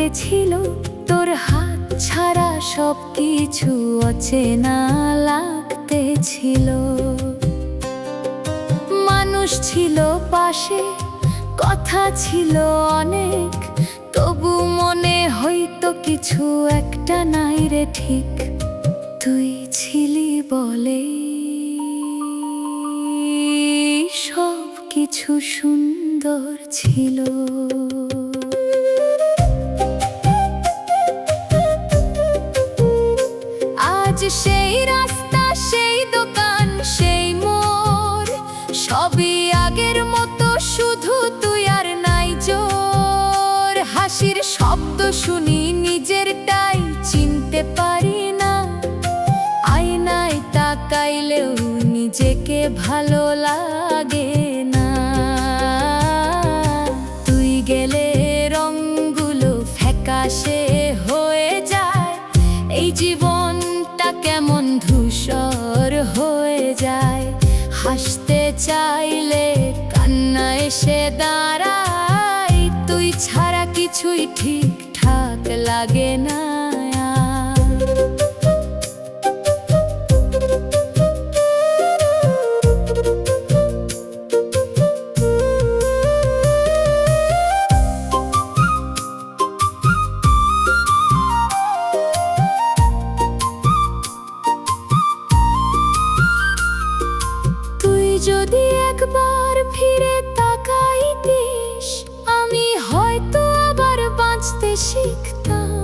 লাগতেছিল, তোর হাত ছাড়া সবকিছু অচেনা লাগতেছিল। মানুষ ছিল পাশে, কথা ছিল অনেক, তবু মনে হইতো কিছু একটা নাই রে ঠিক। তুই ছিলি বলে সব কিছু সুন্দর ছিল। আজ সেই রাস্তা, সেই দোকান, সেই মোড়, সবই আগের মতো, শুধু তুই আর নাই জোর। হাসির শব্দ শুনি নিজেরটাই চিনতে পারি না, আয়নায় তাকাইলেও নিজেকে ভালো লাগে না। তুই গেলে রংগুলো ফ্যাকাশে হয়ে যায়, এই জীবনটা কেমন ধূসর হয়ে যায়। হাসতে চাইলে কান্না এসে দাঁড়ায়, তুই ছাড়া কিছুই ঠিকঠাক লাগে না। যদি একবার ফিরে তাকাইতিস, আমি হয়তো আবার বাঁচতে শিখতাম।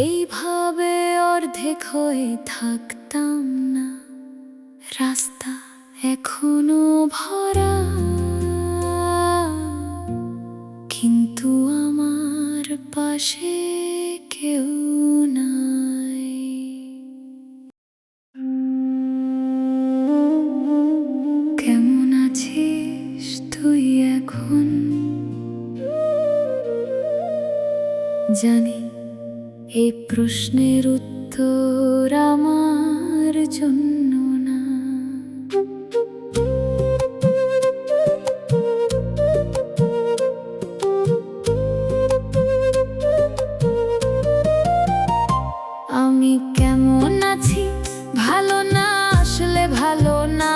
এইভাবে অর্ধেক হয়ে থাকতাম না, রাস্তা এখনো ভরা, কিন্তু আমার পাশে কেউ নাই। কেমন আছিস তুই এখন? জানি এই প্রশ্নের উত্তর আমার জন্য না। আমি কেমন আছি? ভালো না, আসলে ভালো না।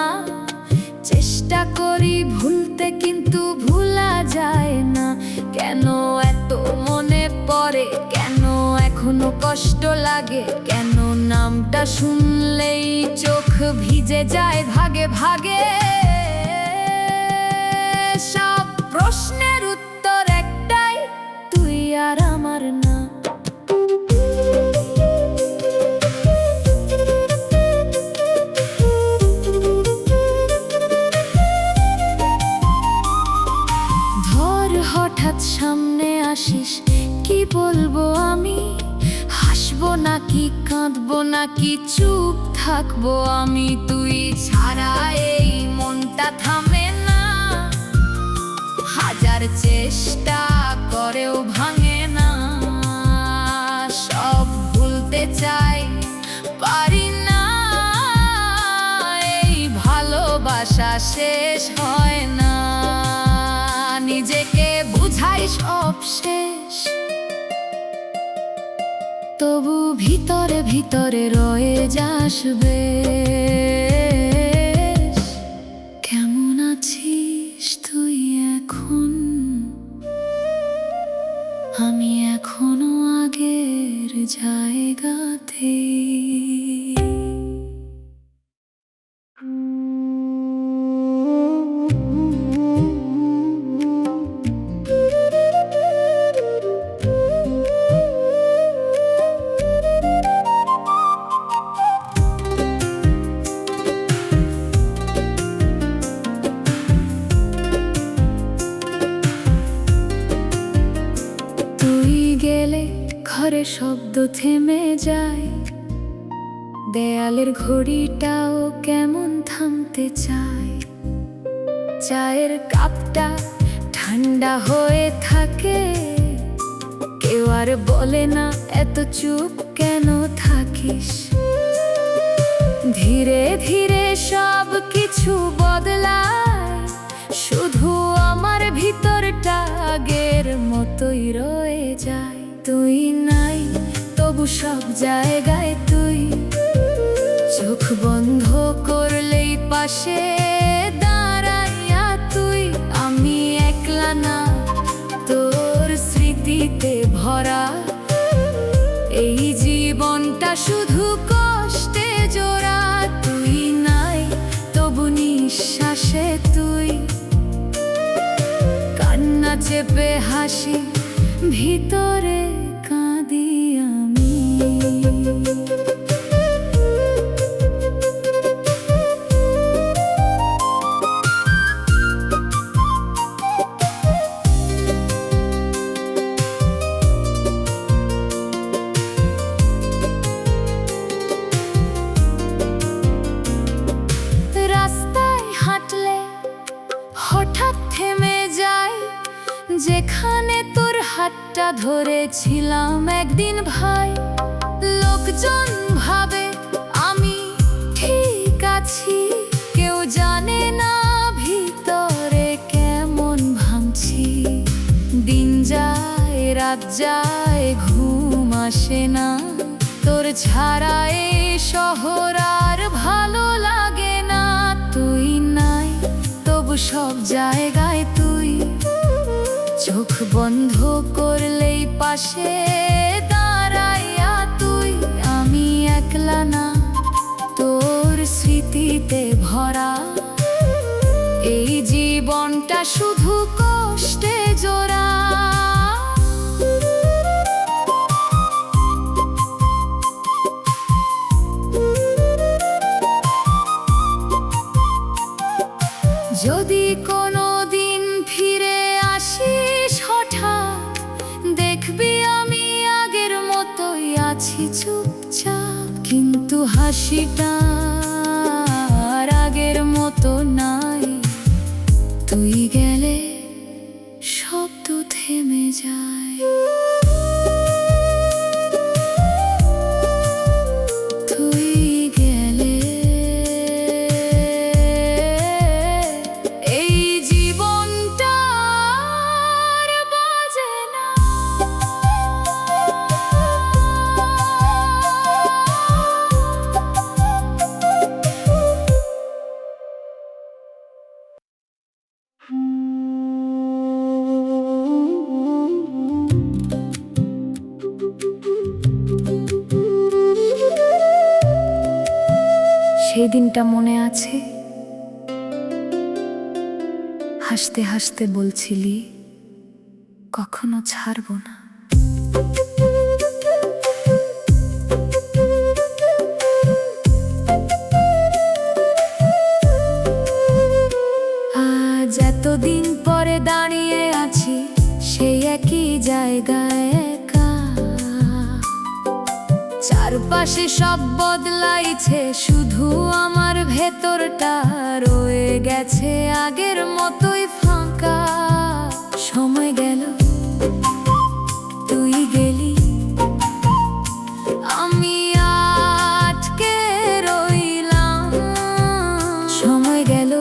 চেষ্টা করি ভুলতে, কিন্তু ভোলা যায় না। কেন এত মনে পড়ে, কেন এখনো কষ্ট লাগে, কেন নামটা শুনলেই চোখ ভিজে যায় ভাগে ভাগে। সব প্রশ্নের উত্তর একটাই, তুই আর আমার না। হঠাৎ সামনে আসিস, কি বলবো আমি? হাসবো নাকি কাঁদবো, নাকি চুপ থাকবো আমি? তুই ছাড়া এই মনটা থামে না, হাজার চেষ্টা করেও ভাঙে না। সব ভুলতে চাই, পারি না, এই ভালোবাসা শেষ হয় না। নিজেকে বুঝাই সব শেষ, তবু ভিতরে ভিতরে রয়ে যাস বেশ। কেমন আছিস তুই এখন? আমি এখনো আগের জায়গাতে। ঘরে শব্দ থেমে যায়, দেয়ালের ঘড়িটাও কেমন থামতে চায়। চায়ের কাপটা ঠান্ডা হয়ে থাকে, কেউ আর বলে না এত চুপ কেন থাকিস। ধীরে ধীরে সব কিছু বদলায়, শুধু আমার ভিতরটা আগের মতোই রয়ে যায়। তুই নাই তবু সব জায়গায় তুই, চোখ বন্ধ করলেই পাশে দাঁড়াইয়া তুই। আমি একলা না, তোর স্মৃতিতে ভরা, এই জীবনটা শুধু কষ্টে জোড়া। তুই নাই তবু নিঃশ্বাসে তুই, কান্না চেপে হাসি, ভিতরে কাঁদি আমি। রাস্তায় হাঁটলে হঠাৎ থেমে যায়, যেখানে তোর হাতটা ধরেছিলাম একদিন ভাই। লোকজন ভাবে আমি ঠিক আছি, কেউ জানে না ভিতরে কেমন ভাঙছি। দিন যায় রাত যায় ঘুম আসে না, তোর ছাড়া এই শহর আর ভালো লাগে না। তুই নাই তবু সব জায়গায় তুই, চোখ বন্ধ করলেই পাশে দাঁড়াইয়া তুই। আমি একলা না, তোর স্মৃতিতে ভরা, এই জীবনটা শুধু কষ্টে জোড়া। যদি কোনো দিন ফিরে আসিস হঠাৎ, দেখবি আমি আগের মতোই আছি চুপচাপ, কিন্তু হাসিটা আর আগের মতো নাই। তুই গেলে শব্দ থেমে যায়। তুই গেলে এই জীবনটা আর বাজে না। সেই দিনটা মনে আছে, হাসতে হাসতে বলছিলি কখনো ছাড়বো না। আজ এতদিন পরে দাঁড়িয়ে আছি সেই একই জায়গায় একা, চারপাশে সব বদলাইছে, শুধু আমার ভেতরটা রয়ে গেছে আগের মতোই ফাঁকা। সময় গেল, তুই গেলি, আমি আটকে রইলাম। সময় গেল,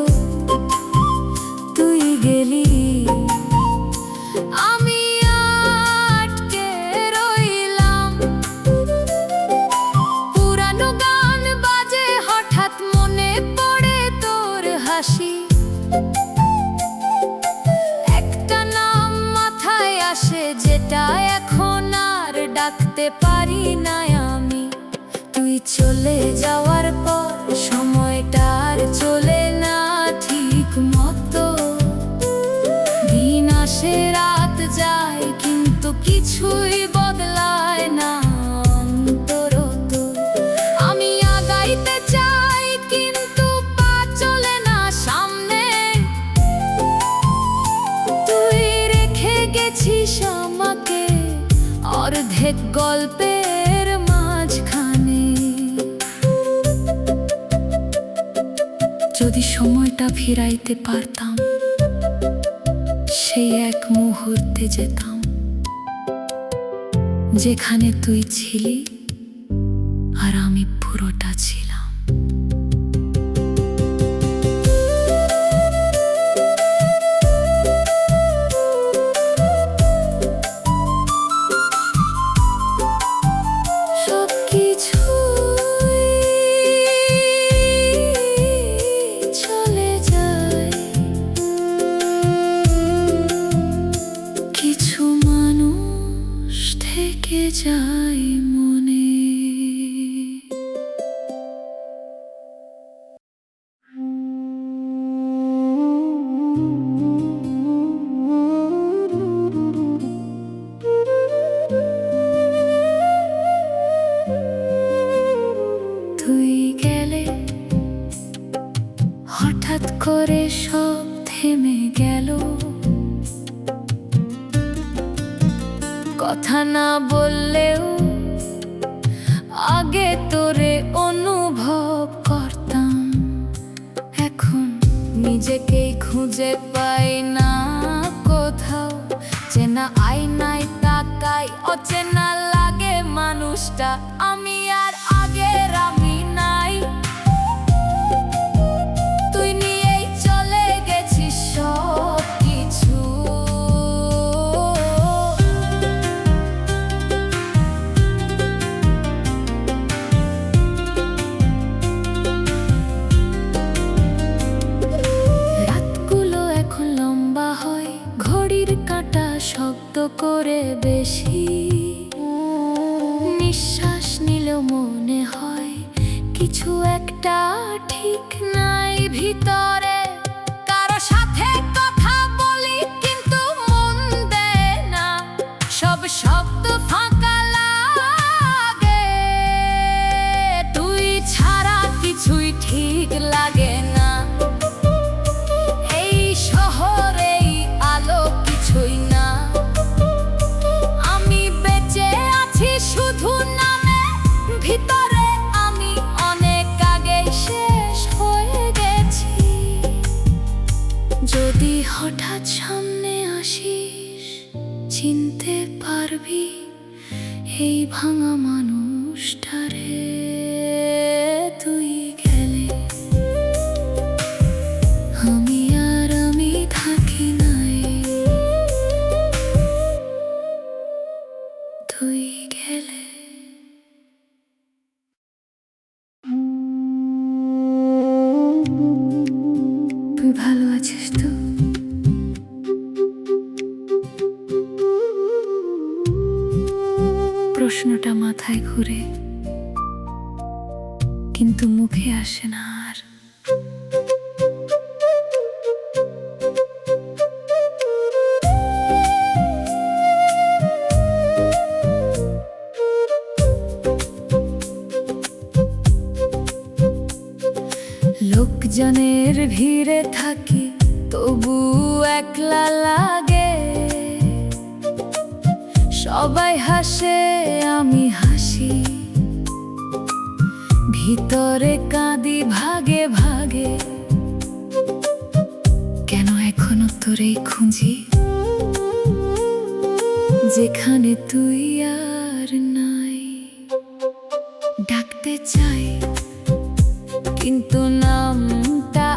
তুই গেলি, আমি আটকে রইলাম। পুরানো গান বাজে, হঠাৎ মনে পড়ে তোর হাসি। একটা নাম মাথায় আসে, যেটা এখন আর ডাকতে পারি না আমি। তুই চলে যাওয়ার পর সময়টা আর চলে না ঠিক মতো। দিন আসে রাত যায়, কিন্তু কিছুই বদলায় না অন্তরত। আমি আগাইতে চাই, কিন্তু পা চলে না সামনে। তুই রেখে গেছিস আমাকে অর্ধেক গল্পের মাঝখানে। যদি সময়টা ফিরাইতে পারতাম, সেই এক মুহূর্তে যেতাম যেখানে তুই ছিলি আর আমি পুরোটা ছিলাম। নাই মনে। তুই গেলে হঠাৎ করে সব থেমে গেল, কথা না বললেও আগে তোরে অনুভব করতাম। এখন নিজেকেই খুঁজে পাই না কোথাও, চেনা আয়নায় তাকাই অচেনা লাগে মানুষটা, আমি আর আগের আমি নাই। তুই নিয়েই চলে গেছিস সব কিছু, রাতগুলো এখন লম্বা হয়, ঘড়ির কাঁটা শব্দ করে বেশি। নিঃশ্বাস নিলেও মনে হয় কিছু একটা ঠিক নাই ভিতরে। কারো সাথে কথা বলি কিন্তু মন দেয় না, সব শব্দ ফাঁকা লাগে। তুই ছাড়া কিছুই ঠিক লাগে না, এই শহরেই আলো কিছুই না। আমি বেঁচে আছি শুধু নামে, ভিতরে আমি অনেক আগে শেষ হয়ে গেছি। যদি হঠাৎ সামনে আসিস চিনতে পারবি এই ভাঙা মানুষটারে। তুই গেলে আমি আর আমি থাকি নাই, তুই গেলে। তুই ভালো আছিস তো? প্রশ্নটা মাথায় ঘুরে কিন্তু মুখে আসে না আর। লোকজনের ভিড়ে থাকি তবু একলা লাগে, সবাই হাসে আমি হাসি, ভিতরে কাঁদি ভাগে ভাগে। কেন এখনো তোরেই খুঁজি, যেখানে তুই আর নাই। ডাকতে চাই কিন্তু নামটা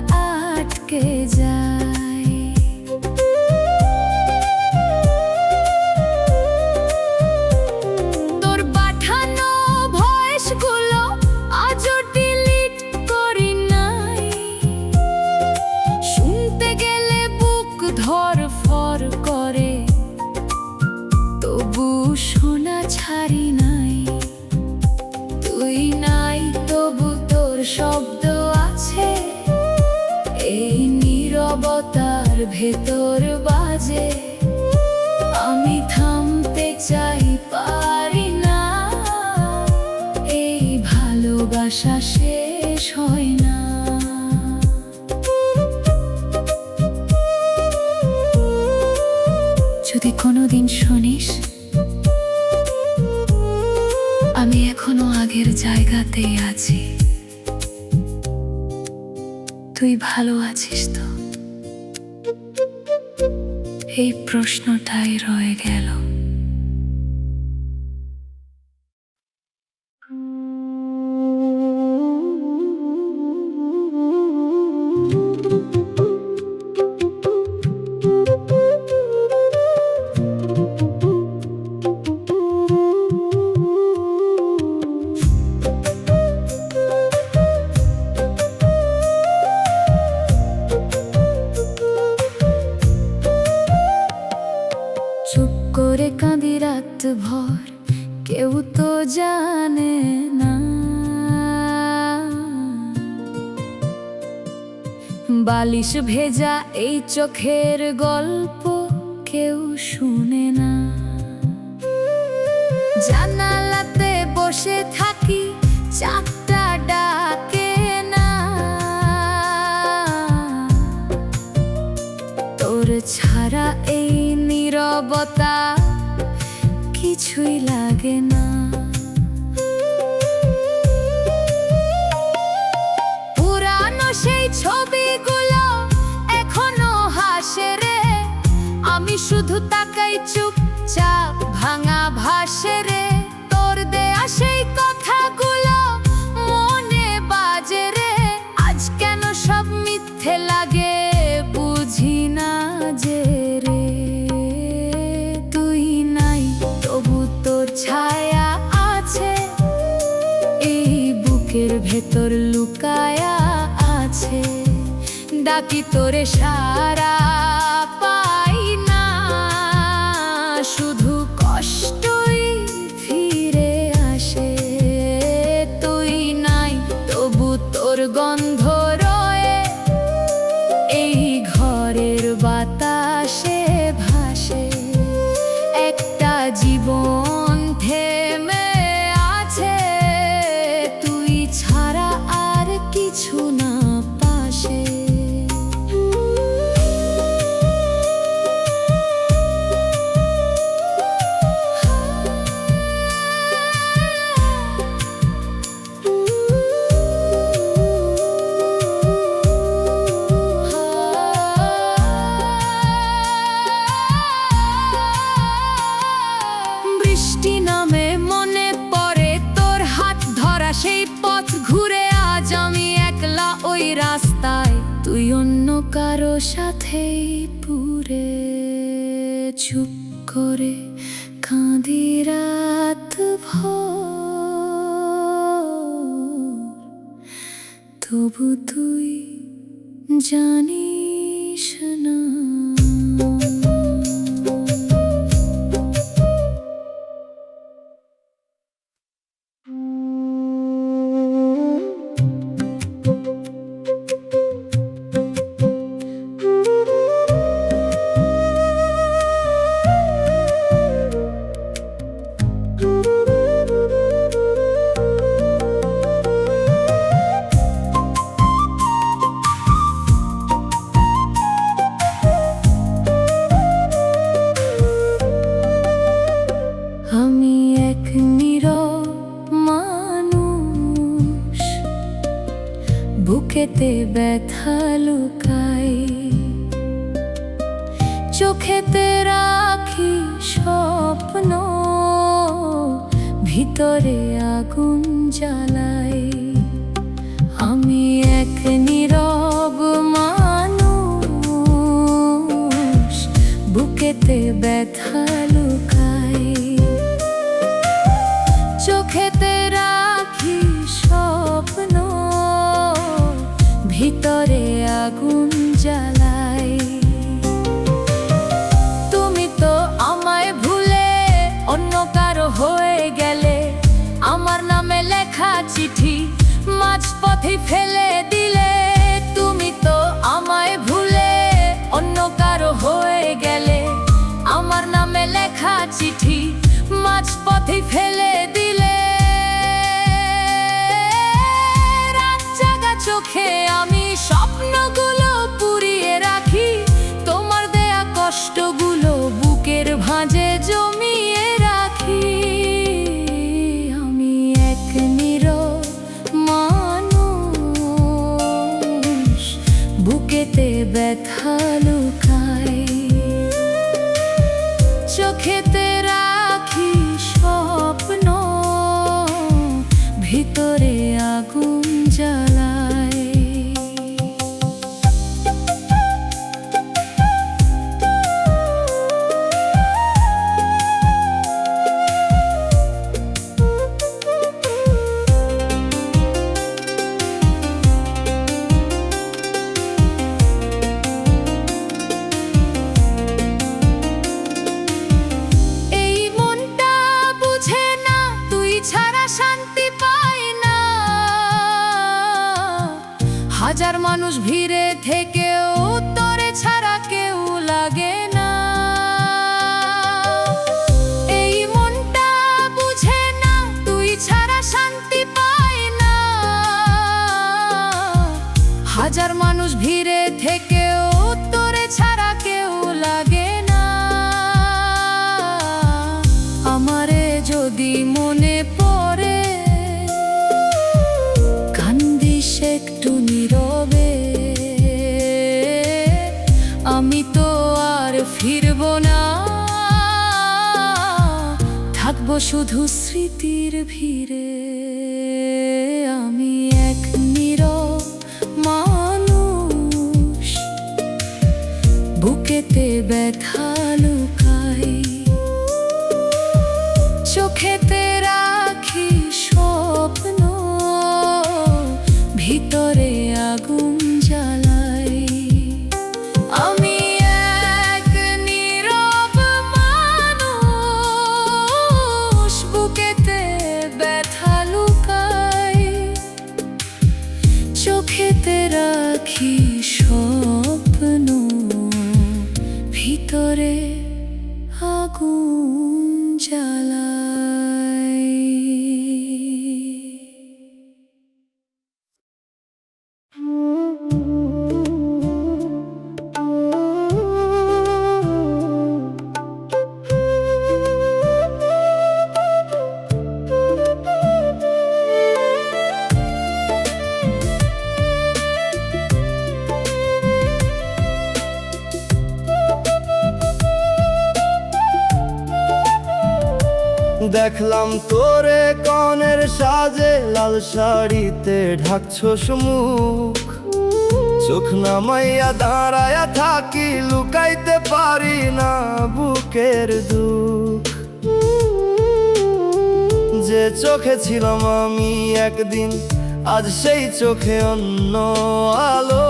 আটকে যায়। তোর পাঠানো ভয়েসগুলো আজও ডিলিট করি নাই, শুনতে গেলে বুক ধড়ফড় করে তবু শোনা ছাড়ি নাই। তুই নাই তবু তোর শব্দ আছে, এই নীরবতার ভেতর বাজে। আমি থামতে চাই পারি না, এই ভালোবাসা শেষ হয় না। যদি কোনোদিন শুনিস আমি এখনো আগের জায়গাতেই আছি, তুই ভালো আছিস তো? এই প্রশ্নটাই রয়ে গেল। চুপ করে জানে না। বালিশ ভেজা এই চোখের গল্প কেউ শুনে না। জানালাতে বসে থাকি, চাঁদটা ডাকে না। তোর ছাড়া এই নীরবতা কিছুই লাগে না। পুরানো সেই ছবিগুলো এখনো হাসে রে। আমি শুধু তাকাই চুপচাপ, ভাঙা ভাসে রে। তোর দেয়া সেই কথাগুলো মনে বাজে রে। আজ কেন সব মিথ্যে লাগে বুঝি না যে রে। তুই নাই তবু তোর ছায়া আছে, এই বুকের ভেতর লুকায়া আছে। ডাকি তোরে সারা পাই না, শুধু কষ্টই ফিরে আসে। তুই নাই তবু তোর গন্ধ রয়ে এই ঘরের বাতাসে ভাসে। একটা জীবন থেমে আছে, তুই ছাড়া আর কিছু না পাশে। বৃষ্টি নামে মনে পড়ে তোর হাত ধরা সেই পথ ঘুরে। আজ আমি একলা ওই রাস্তায়, তুই অন্য কারো সাথেই পুরে। চুপ করে কাঁদি রাত ভোর, তবু তুই জানিস না। আমি এক নীরব মানুষ, বুকেতে ব্যথা লুকাই। চোখেতে রাখি স্বপ্ন, ভিতরে আগুন জ্বালাই। আমি এক নীরব মানুষ, বুকেতে ব্যথা লুকাই। চোখেতে রাখি স্বপ্ন, ভিতরে আগুন জ্বালাই। তুমি তো আমায় ভুলে অন্য কারো হয়ে গেলে। আমার নামে লেখা চিঠি মাঝপথে ফেলে দিলে। তুমি তো আমায় ভুলে অন্য কারো হয়ে গেলে। আমার নামে লেখা চিঠি মাঝপথে ফেলে দিলে। রাত জাগা চোখে আমি স্বপ্নগুলো পুড়িয়ে রাখি। তোমার দেয়া কষ্টগুলো বুকের ভাঁজে জমিয়ে রাখি। আমি এক নীরব মানুষ, বুকেতে ব্যথা লুকাই। চোখেতে রাখি স্বপ্ন, ভিতরে আগুন জ্বালাই। শান্তি পাই না। হাজার মানুষ ভিড়ে থেকেও তোরে ছাড়া কেউ লাগে না। এই মনটা বুঝে না তুই ছাড়া শান্তি পাই না। হাজার মানুষ ভিড়ে থেকেও তোরে ছাড়া কেউ লাগে না। আমারে যদি মনে পড়ে কান্দিস একটু নীরবে। আমি তো আর ফিরব না, থাকবো শুধু স্মৃতির ভিড়ে। আমি এক নীরব মানুষ, বুকেতে ব্যথা লুকাই, চোখেতে রাখি স্বপ্ন, ভিতরে আগুন জ্বালাই। আমি এক নীরব মানুষ, বুকেতে ব্যথা লুকাই, চোখেতে রাখি স্বপ্ন, ভিতরে আগুন জ্বালাই। দেখলাম তোরে কনের সাজে, লাল শাড়িতে ঢাকছোস মুখ। চোখ নামাইয়া দাঁড়ায়া থাকি, লুকাইতে পারি না বুকের দুঃখ। যে চোখে ছিলাম আমি একদিন, আজ সেই চোখে অন্য আলো।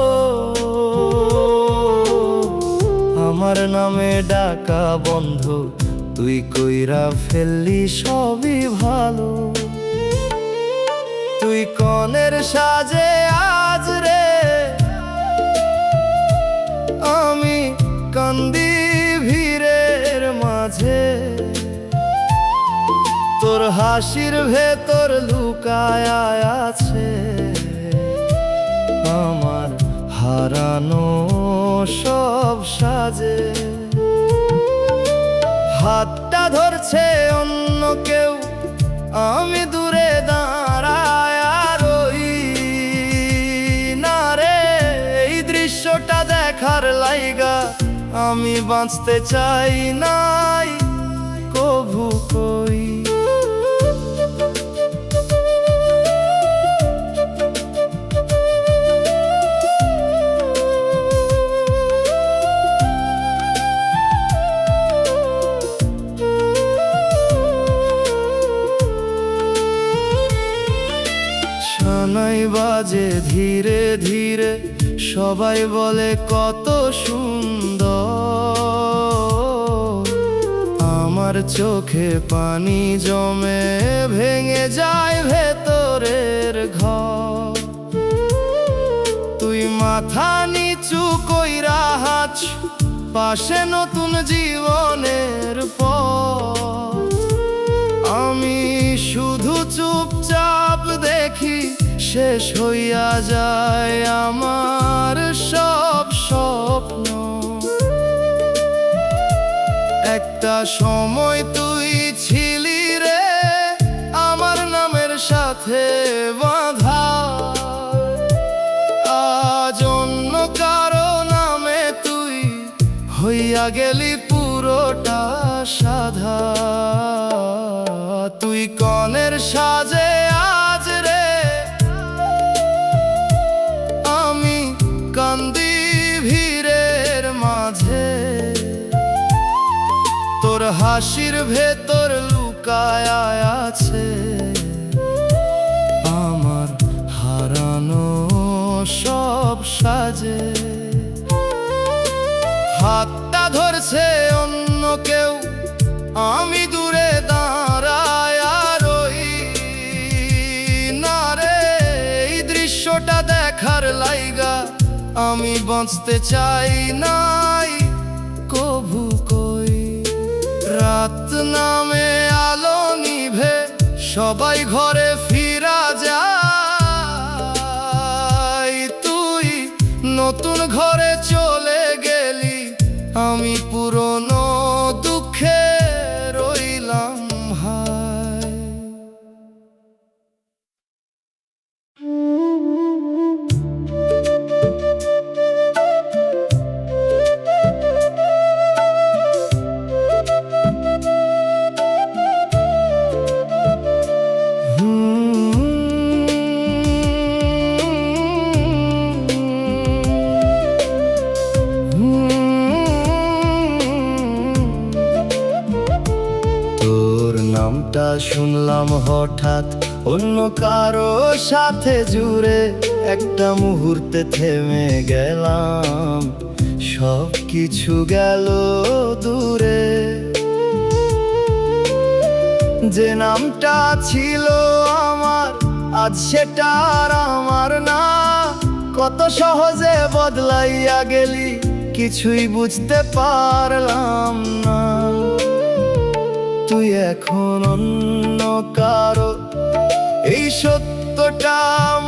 আমার নামে ডাকা বন্ধ, তুই কইরা ফেললি সবই ভালো। তুই কনের সাজে আজ রে, আমি কান্দি ভিড়ের মাঝে। তোর হাসির ভেতর লুকায় আছে আমার হারানো সব সাজে। হাতটা ধরছে অন্য কেউ, আমি দূরে দাঁড়ায় রই না রে। এই দৃশ্যটা দেখার লাইগা আমি বাঁচতে চাই নাই কভু কই। শানাই বাজে ধীরে ধীরে, সবাই বলে কত সুন্দর। আমার চোখে পানি জমে, ভেঙে যায় ভেতরের ঘর। তুই মাথা নিচু কইরা হাঁচ, পাশে নতুন জীবনের পথ। আমি শুধু চুপচাপ দেখি, শেষ হইয়া যায় আমার সব স্বপ্ন। একটা সময় তুই ছিলি রে আমার নামের সাথে বাঁধা। আজ অন্য কারো নামে তুই হইয়া গেলি পুরোটা সাধা। তুই কনের সাজে আজ রে, আমি কান্দি ভিড়ের মাঝে। তোর হাসির ভেতর লুকায় আছে আমার হারানো সব সাজে। হাতটা ধরছে অন্য কেউ, আমি দূরে দাঁড়ায় রই আমি বাঁচতে চাই নাই কভু কই। রাত নামে আলো নিভে সবাই ঘরে ফিরা যায়, তুই নতুন ঘরে চলে গেলি, আমি পুরনো দুঃখে রইলাম হায়। তোর নামটা শুনলাম হঠাৎ অন্য কারো সাথে জুড়ে, একটা মুহূর্তে থেমে গেলাম, সব কিছু গেল দূরে। যে নামটা ছিল আমার আজ সেটা আর আমার না, কত সহজে বদলাইয়া গেলি কিছুই বুঝতে পারলাম না। তুই এখন অন্য কারো, এই সত্যটা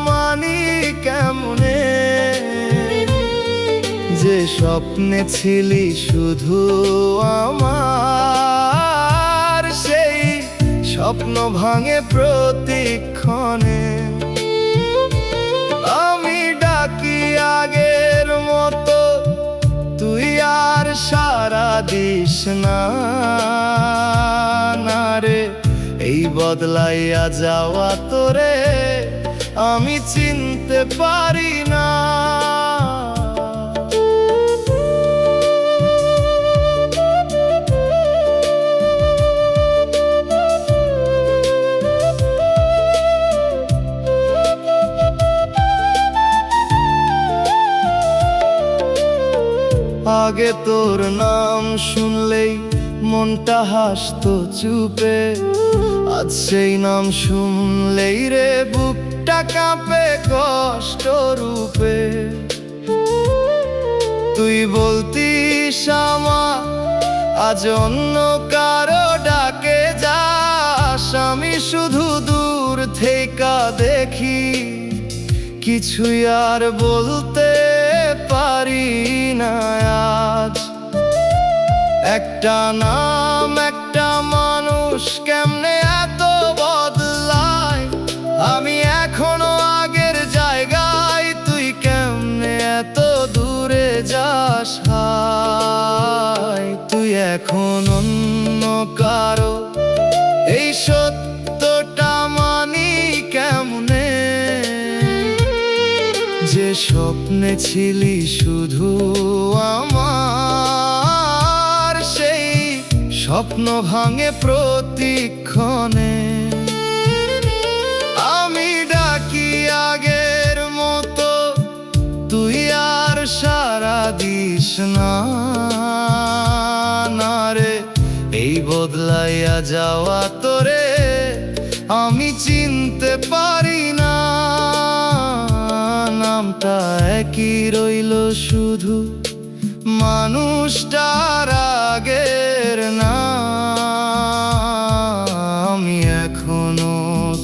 মানি কেমনে? যে স্বপ্নে ছিলি শুধু আমার, সেই স্বপ্ন ভাঙে প্রতিক্ষণে। আমি ডাকি আগের মতো, তুই আর সাড়া দিস না রে। এই বদলাইয়া যাওয়া তোরে আমি চিনতে পারি না। আগে তোর নাম শুনলেই মনটা হাসতো চুপে, আজ সেই নাম শুনলেই রে বুকটা কাঁপে কষ্ট রূপে। তুই বলতিস আমার আজ অন্য কারো ডাকে যাস, আমি শুধু দূর থেকে দেখি, কিছুই আর বলতে পারি না আজ। একটা নাম একটা মানুষ কেমনে এত বদলায়, আমি এখনো আগের জায়গায়, তুই কেমনে এত দূরে যাস হায়। তুই এখন অন্য কারো, এই সত্যটা মানি কেমনে? যে স্বপ্নে ছিলি শুধু আমার, সেই স্বপ্ন ভাঙে প্রতিক্ষণে। আমি ডাকি আগের মতো, তুই আর সাড়া দিস না রে। এই বদলাইয়া যাওয়া তোরে আমি চিনতে পারি না। নামটা একই রইল শুধু, মানুষটার আগের না। আমি এখনো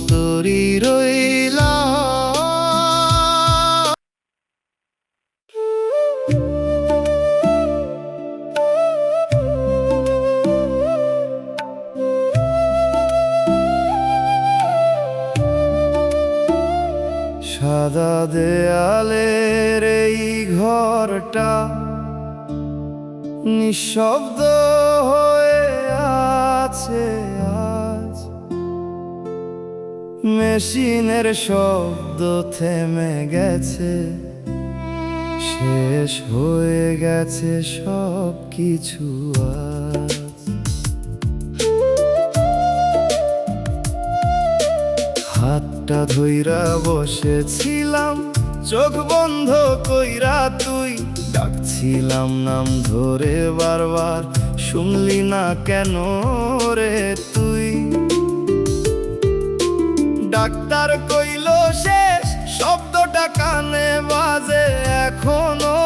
তোরই রইলাম। সাদা দেয়ালের এই ঘরটা নিঃশব্দ হয়ে আছে আজ, মেশিনের শব্দ থেমে গেছে, শেষ হয়ে গেছে সব কিছু আজ। হাতটা ধইরা বসেছিলাম, চোখ বন্ধ কইরা তুই ডাকছিলাম নাম ধরে বারবার, শুনলি না কেন রে তুই? ডাক্তার কইল শেষ, শব্দটা কথাটা কানে বাজে এখনো,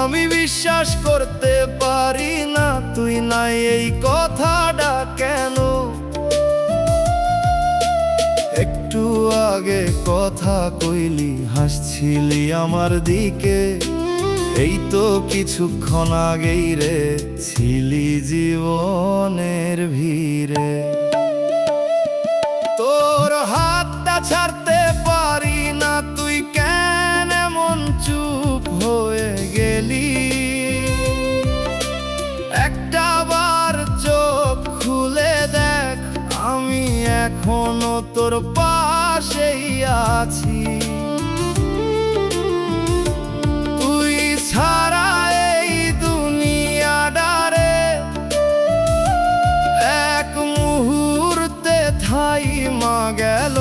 আমি বিশ্বাস করতে পারি না তুই নাই এই কথাটা কেন। একটু আগে কথা কইলি, হাসছিলি আমার দিকে, এই তো কিছুক্ষণ আগেই রে ছিলি জীবনের ভিড়ে। তোর হাতটা ছাড়তে পারি না, তুই কেন এমন চুপ হয়ে গেলি? একটা বার চোখ খুলে দেখ, আমি এখনো তোর পাশেই আছি। তুই ছাড়া এই দুনিয়াটারে এক মুহূর্তে থাইমা গেল।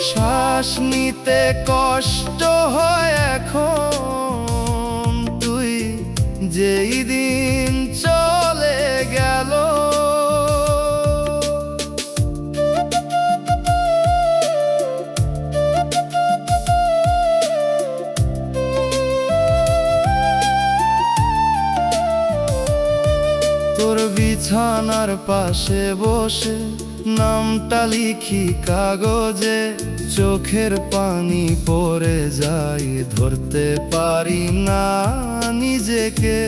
শ্বাস নিতে কষ্ট হয় এখন, তুই যেই দিন চলে গেল। তোর বিছানার পাশে বসে নামটা লিখি কাগজে, চোখের পানি পড়ে যায়, ধরতে পারি না নিজেকে।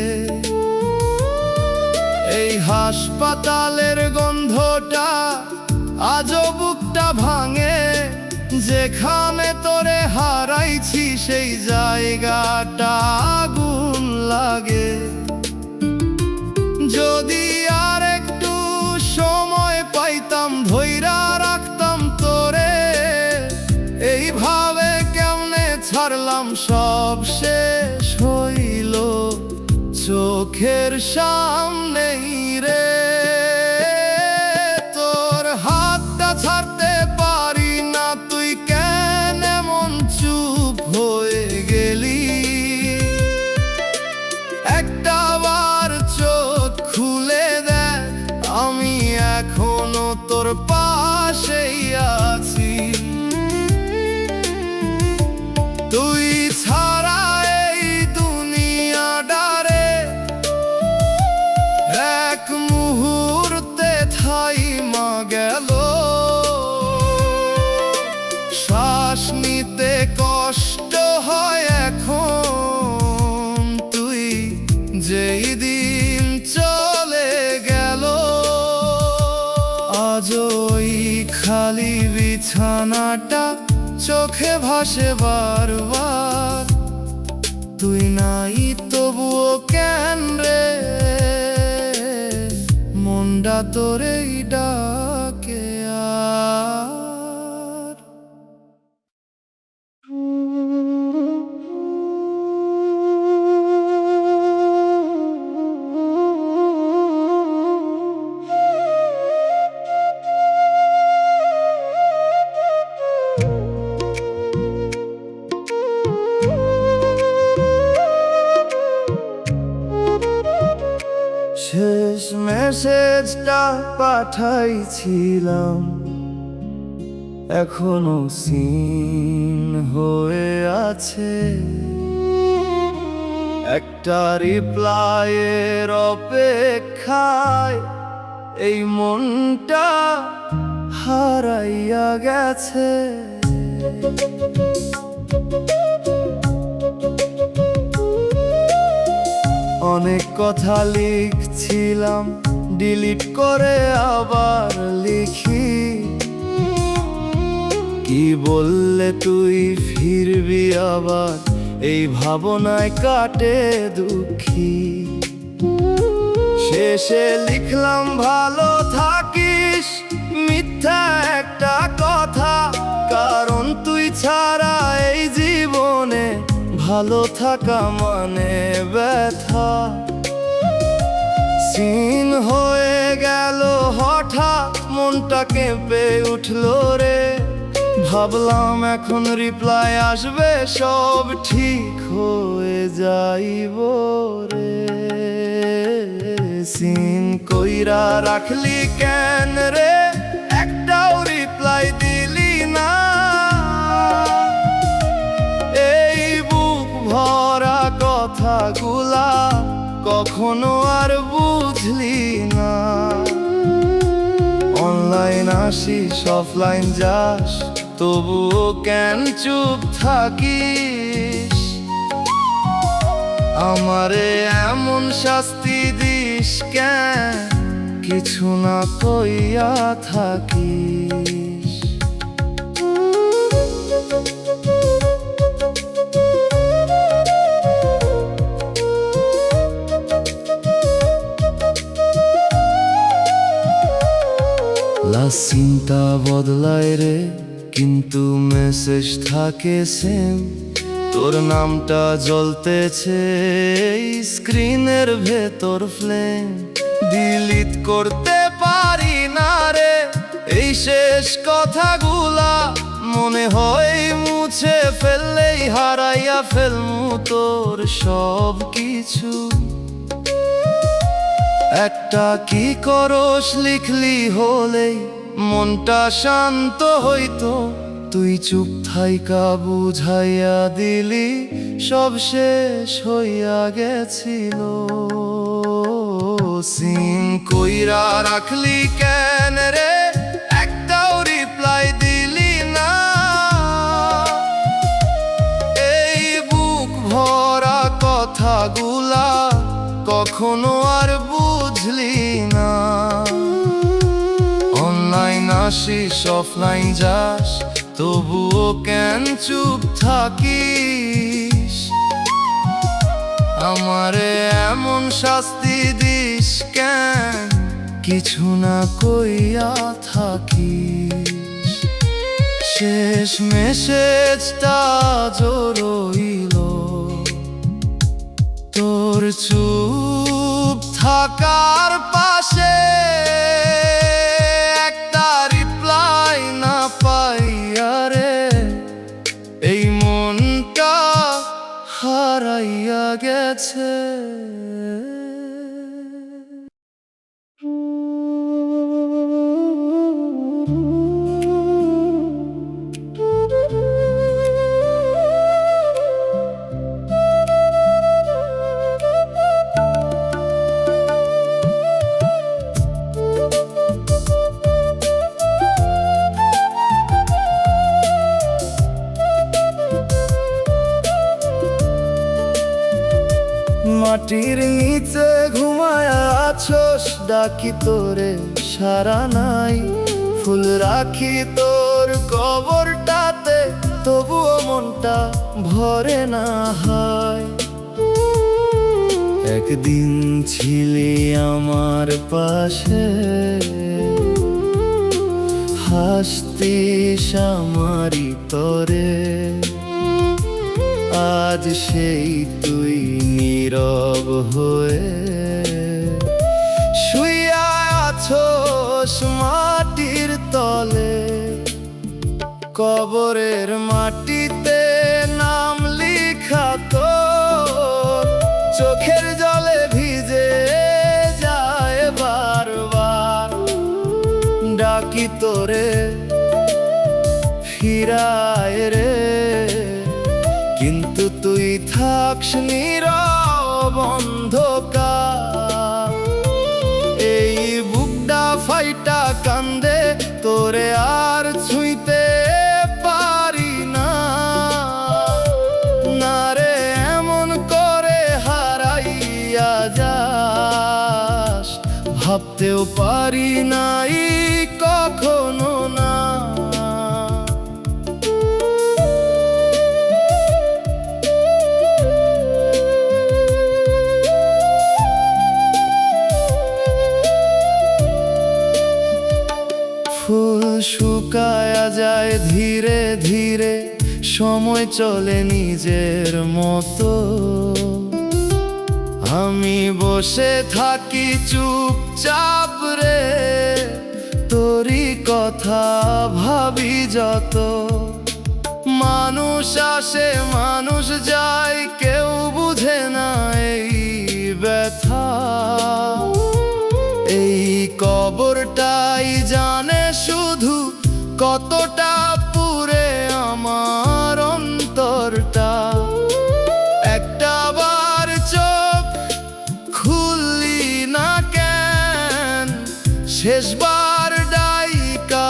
এই হাসপাতালের গন্ধটা আজও বুকটা ভাঙে, যেখানে তোরে হারাইছি সেই জায়গাটা আগুন লাগে। যদি আর একটু সময় পাইতাম, ধইরা রাখতাম তোরে, এইভাবে কেমনে ছাড়লাম সব শেষ হইল চোখের সামনেই রে। তোর হাতটা ছাড়তে পারি না, তুই কেন এমন চুপ হয়ে গেলি? একটা বার চোখ খুলে দেখ, আমি এখনো তোর পাশেই আছি। তুই ছাড়া এই দুনিয়াটারে এক মুহূর্তে থাইমা গেল। শ্বাস নিতে কষ্ট হয় এখন, তুই যেই দিন চলে গেল। আজ ওই খালি বিছানাটা চোখে ভাসে বারবার, তুই নাই তবুও কেন রে মনটা তোরেই ডাকে আর। শেষ মেসেজটা পাঠাইছিলাম, এখনো সিন হয়ে আছে। একটা রিপ্লাইয়ের অপেক্ষায় এই মনটা হারাইয়া গেছে। অনেক কথা লিখছিলাম, ডিলিট করে আবার লিখি। কি বললে তুই ফিরবি আবার, এই ভাবনায় কাটে দুঃখী। শেষে লিখলাম ভালো থাকিস, মিথ্যা একটা কথা, কারণ তুই ছাড়া এই জীবনে ভালো থাকা মানে ব্যথা। সিন হয়ে গেল হঠাৎ, মনটা কেঁপে উঠলো রে। ভাবলাম এখন রিপ্লাই আসবে, সব ঠিক হয়ে যাইব রে। সিন কইরা রাখলি কেন রে, একটাও রিপ্লাই দিলি না। আসিস অফলাইন যাস, তবুও কেন চুপ থাকিস? আমারে এমন শাস্তি দিস কেন, কিছু না কইয়া থাকিস? চিন্তা বদলায় রে, কিন্তু মেসেজ থাকে সেম। তোর নামটা জ্বলতেছে স্ক্রিনের ভেতর ফ্লেম। ডিলিট করতে পারি না রে এই শেষ কথাগুলা, মনে হয় মুছে ফেললেই হারাইয়া ফেলমু তোর সব কিছু। একটা কি করস লিখলি হলেই মনটা শান্ত হইতো, তুই চুপ থাইকা বুঝাইয়া দিলি সব শেষ হইয়া গেছিল। সিন কইরা রাখলি কেন রে, একটাও রিপ্লাই দিলি না? এই বুক ভরা কথাগুলা কখনো আর বুঝলি না। অনলাইন আসিস অফলাইন যাস, তবুও কেন চুপ থাকিস? আমারে এমন শাস্তি দিস কেন, কিছু না কইয়া থাকিস? শেষ মেসেজটা জোরইল তোর চুপ থাকার পাশে, একটা রিপ্লাই না পাইয়া রে এই মনটা হারাইয়া গেছে। মাটির নিচে ঘুমায় আছোস, ডাকি তোরে সারা নাই। ফুল রাখি তোর কবরটাতে, তবুও মনটা ভরে না হয়। একদিন ছিলি আমার পাশে, হাসতিস আমারই তরে। আজ সেই তুই নীরব হয়ে শুইয়া আছোস মাটির তলে। কবরের মাটিতে নাম লিখা তোর, চোখের জলে ভিজে যায় বারবার। ডাকি তোরে ফিরায় রে, কিন্তু তুই থাকস নীরব অন্ধকার। এই বুকটা ফাইটা কান্দে, তোরে আর ছুঁইতে পারি না। না রে এমন করে হারাইয়া যাস, ভাবতেও পারি নাই কখনো না। ফুল শুকায়া যায় ধীরে ধীরে, সময় চলে নিজের মতো। আমি বসে থাকি চুপচাপ রে, তোরই কথা ভাবি যত। মানুষ আসে মানুষ যায়, কেউ বুঝে না এই ব্যথা। এই কবরটাই জানে শুধু কতটা পুরে আমার অন্তরটা। একটা বার চোখ খুললি না কেন, শেষবার ডাইকা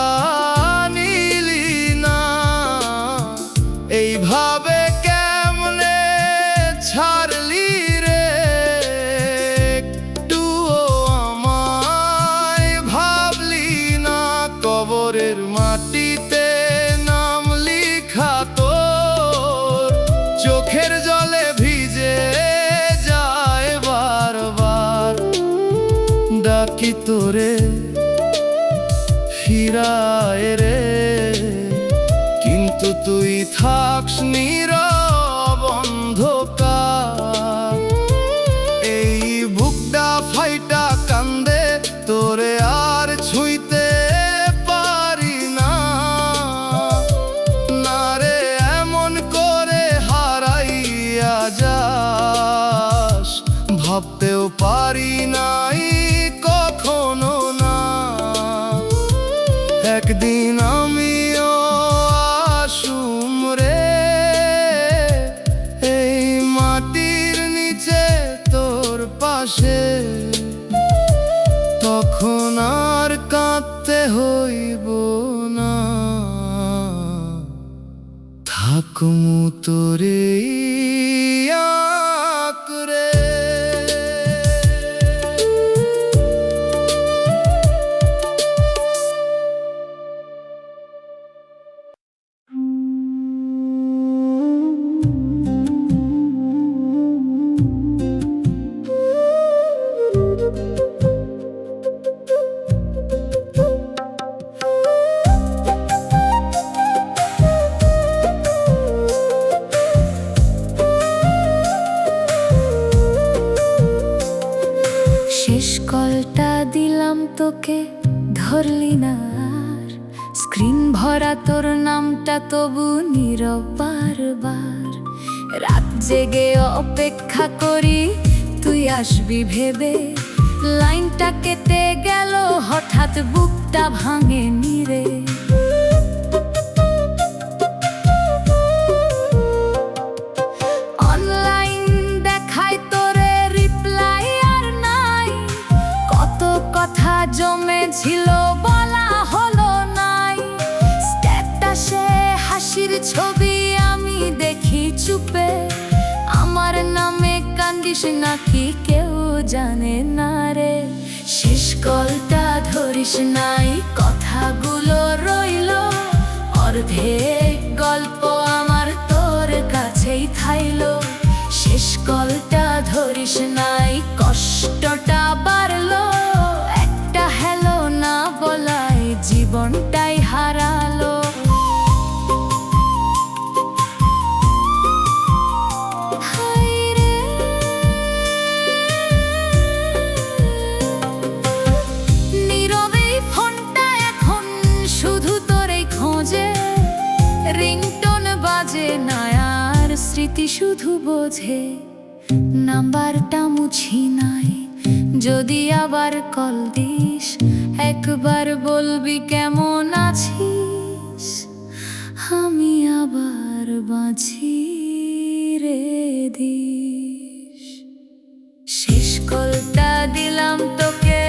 কবরের মাটিতে নাম লিখা তোর চোখের জলে ভিজে যায় বারবার। ডাকি তোরে ফিরায় রে, কিন্তু তুই থাকস নীরব অন্ধকার। এই বুকটা ফাইটা কান্দে তোরে আর ছুঁইতে পারি না। না রে এমন করে হারাইয়া যাস, ভাবতেও পারি নাই কখনো না একদিন আমিও আসুম রে এই মাটির নিচে তোর পাশে। তখন আর কাঁদতে হইব না, থাকমু তোরে আঁকড়ে। শেষ কলটা দিলাম তোকে, ধরলি না আর। স্ক্রিন ভরা তোর নামটা, তবু নীরব বারবার। রাত জেগে অপেক্ষা করি তুই আসবি ভেবে, লাইনটা কেটে গেল হঠাৎ, বুকটা ভাঙে নিরে। অনলাইন দেখায় তোরে রিপ্লাই আর নাই, কত কথা জমেছিল বলা হলো নাই। স্ট্যাটাসে হাসির ছবি আমি দেখি চুপে, আমার নামে কান্দিস নাকি কেউ জানে না রে। শেষ কলটা ধরিস নাই, কথাগুলো রইলো অর্ধেক গল্প আমার তোর কাছেই থাইলো। শেষ কলটা ধরিস নাই, কষ্টটা বাড়লো, একটা হ্যালো না বলাই জীবনটাই হারালো। রিংটোন বাজে না আর স্মৃতি শুধু বোঝে, নাম্বারটা মুছি নাই। যদি আবার কল দিস, একবার বলবি কেমন আছিস, আমি আবার বাঁচি রে দিস। শেষ কলটা দিলাম তোকে,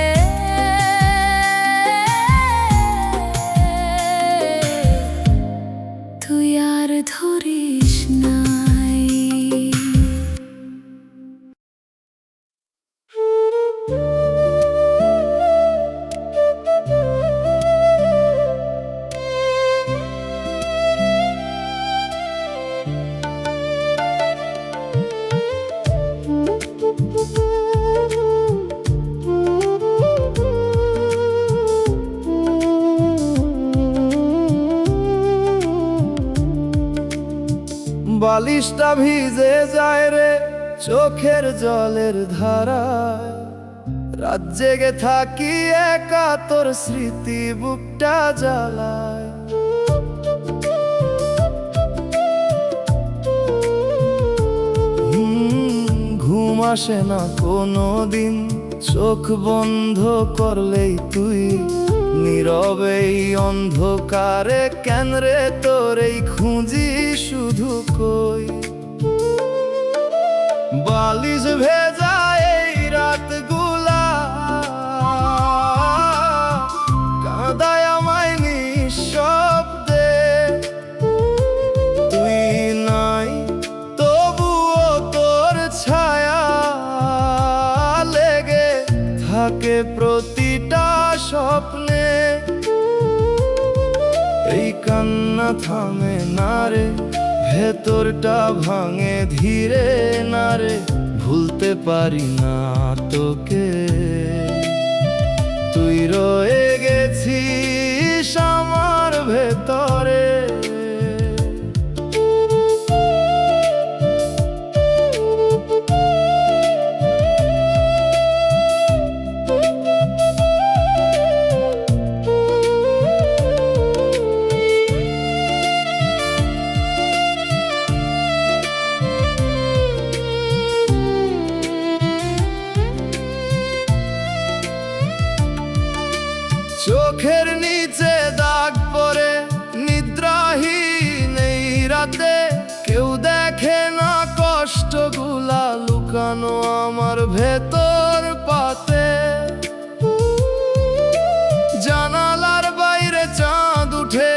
তুই আর ধরিস নাই। বালিশটা ভিজে যায় রে চোখের জলের ধারায়। রাত জেগে থাকি একা, তোর স্মৃতি বুকটা জ্বালায়। ঘুম আসে না কোনো দিন, চোখ বন্ধ করলেই তুই। নীরবে এই অন্ধকারে কেন রে তোরেই খুঁজি শুধু কই। বালিশ ভেজা এই রাতগুলা কাঁদায় আমায় নিঃশব্দে। তুই নাই তবুও তোর ছায়া লেগে থাকে প্রতিটা স্বপ্নে। থামে না রে, ভেতরটা ভাঙে ধীরে না রে, ভুলতে পারি না তোকে। তুই রয়ে গেছিস আমার ভেতরে। চোখের নিচে দাগ পড়ে নিদ্রাহীন এই রাতে, কেউ দেখে না কষ্টগুলা লুকানো আমার ভেতর পাতে। জানালার বাইরে চাঁদ উঠে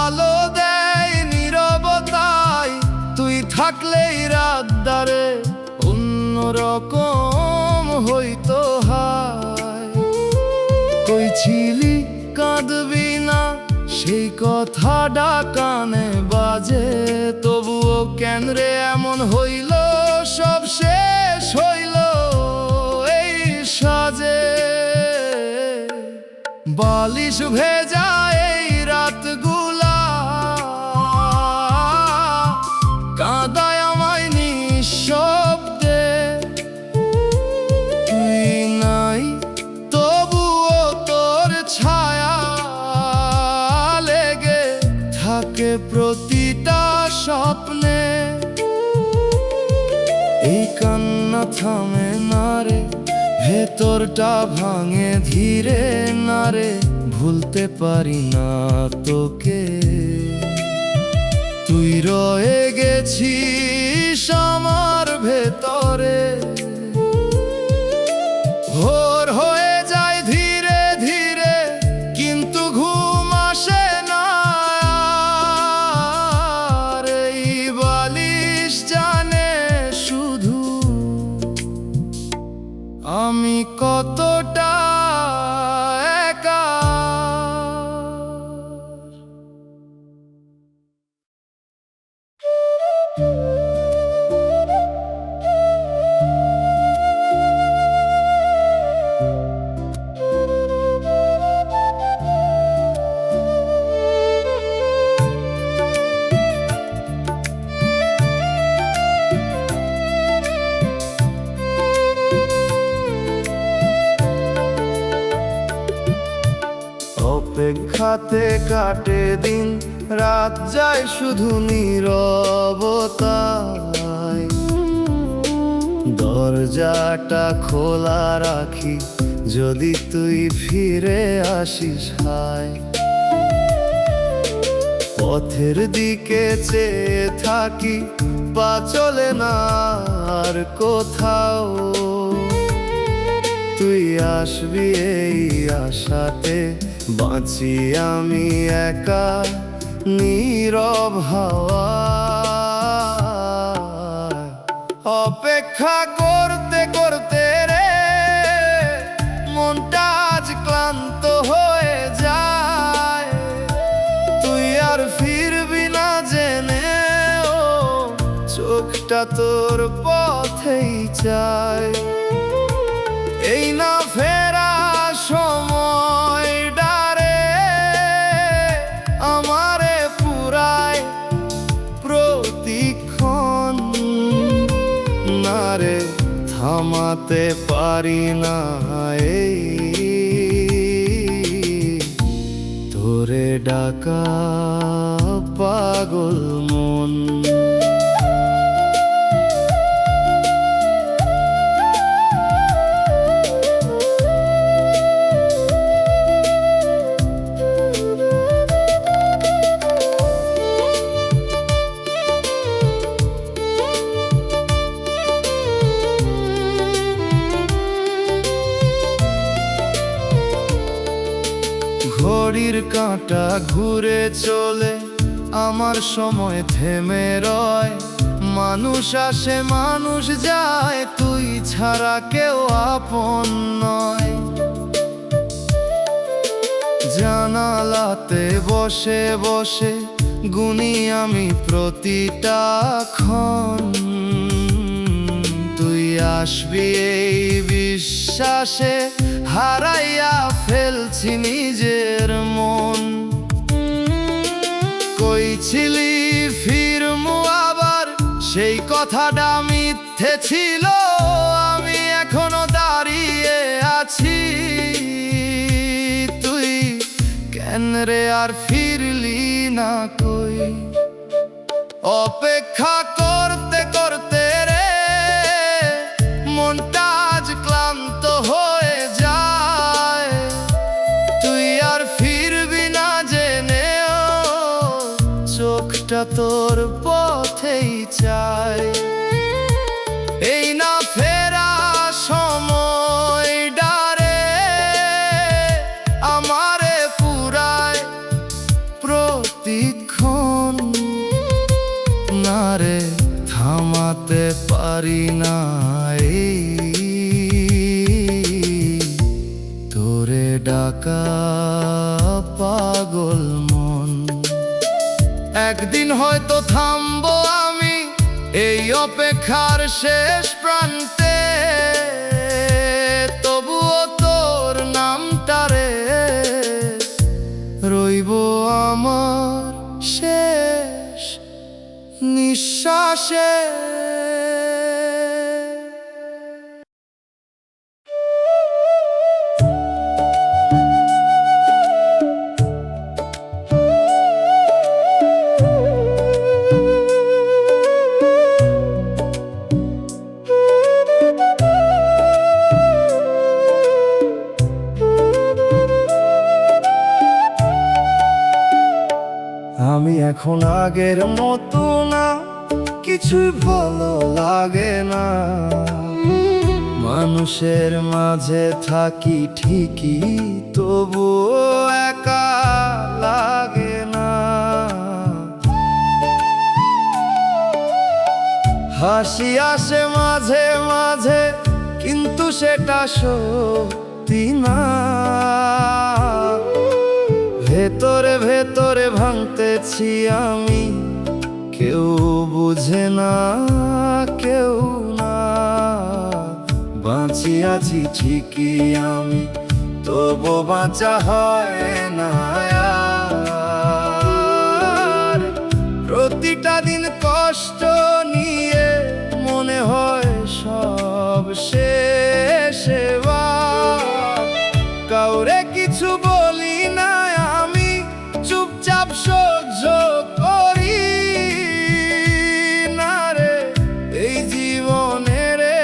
আলো দেয় নীরবতায়, তুই থাকলেই রাত দাঁড়ে অন্যরকম হইতো হায়। কই ছিলি কাঁদবি না সেই কথাটা কানে বাজে, তবুও কেন রে এমন হইল, সব শেষ হইল এই সাজে। বালিশ ভেজা এই রাতগুলা কাঁদায় আমায় নিঃশব্দে। তুই নাই তবুও তোর ছায়া লেগে থাকে প্রতিটা স্বপ্নে। এই কান্না থামে না রে, ভেতরটা ভাঙে ধীরে না রে, ভুলতে পারি না তোকে। তুই রয়ে গেছিস আমার ভেতরে। ভোর হয়ে যায় ধীরে ধীরে, কিন্তু ঘুম আসে না আর। এই বালিশ জানে শুধু আমি কতটা একা। অপেক্ষাতে কাটে দিন, রাত যায় শুধু নীরবতায়। দরজাটা খোলা রাখি যদি তুই ফিরে আসিস হায়। পথের দিকে চেয়ে থাকি, পা চলে না আর কোথাও। তুই আসবি এই আশাতে বাঁচি আমি একা নীরব হাওয়া। অপেক্ষা করতে করতে রে মনটা আজ ক্লান্ত হয়ে যায়। তুই আর ফিরবি না জেনে ও চোখটা তোর পথেই চায়। এই না ফেরা সময় ডারে আমারে পুরায় প্রতিক্ষণ না রে, থামাতে পারি না এই তোরে ডাকা পাগল মন। ঘড়ির কাঁটা ঘুরে চলে, আমার সময় থেমে রয়। মানুষ আসে মানুষ যায়, তুই ছাড়া কেউ আপন নয়। জানালাতে বসে বসে গুনি আমি প্রতিটা ক্ষণ। তুই আসবি এই বিশ্বাসে হারাইয়া ফেলছি নিজের মন। কইছিলি ফিরমু আবার, সেই কথাটা মিথ্যে ছিল। আমি এখনো দাঁড়িয়ে আছি, তুই কেন রে আর ফিরলি না কই? অপেক্ষা করতে করতে রে মনটা আজ ক্লান্ত হয়ে যায়। তুই আর ফিরবি না জেনেও চোখটা তোর পথেই চায়। এই না ফেরা সময় ডারে আমারে পুরায় প্রতিক্ষণ। না রে থামাতে পারি না এই তোরে ডাকা পাগল মন। একদিন হয়তো থামবো আমি এই অপেক্ষার শেষ প্রান্তে, তবুও তোর নামটারে রইব আমার শেষ নিঃশ্বাসে। আমি এখন আগের মতো না, কিছুই ভালো লাগে না। মানুষের মাঝে থাকি ঠিকই, তবুও একা লাগে না। হাসি আসে মাঝে মাঝে, কিন্তু সেটা সত্যি না। ভেতরে ভেতরে ভাঙতেছি আমি, কেউ বুঝে না কেউ না। বাঁচিয়াছি ঠিকই আমি, তবু বাঁচা হয় না আর। প্রতিটা দিন কষ্ট নিয়ে মনে হয় সব শেষ এবার। কাউরে কিছু বলি না আমি, চুপচাপ সহ্য করি না রে এই জীবনে রে।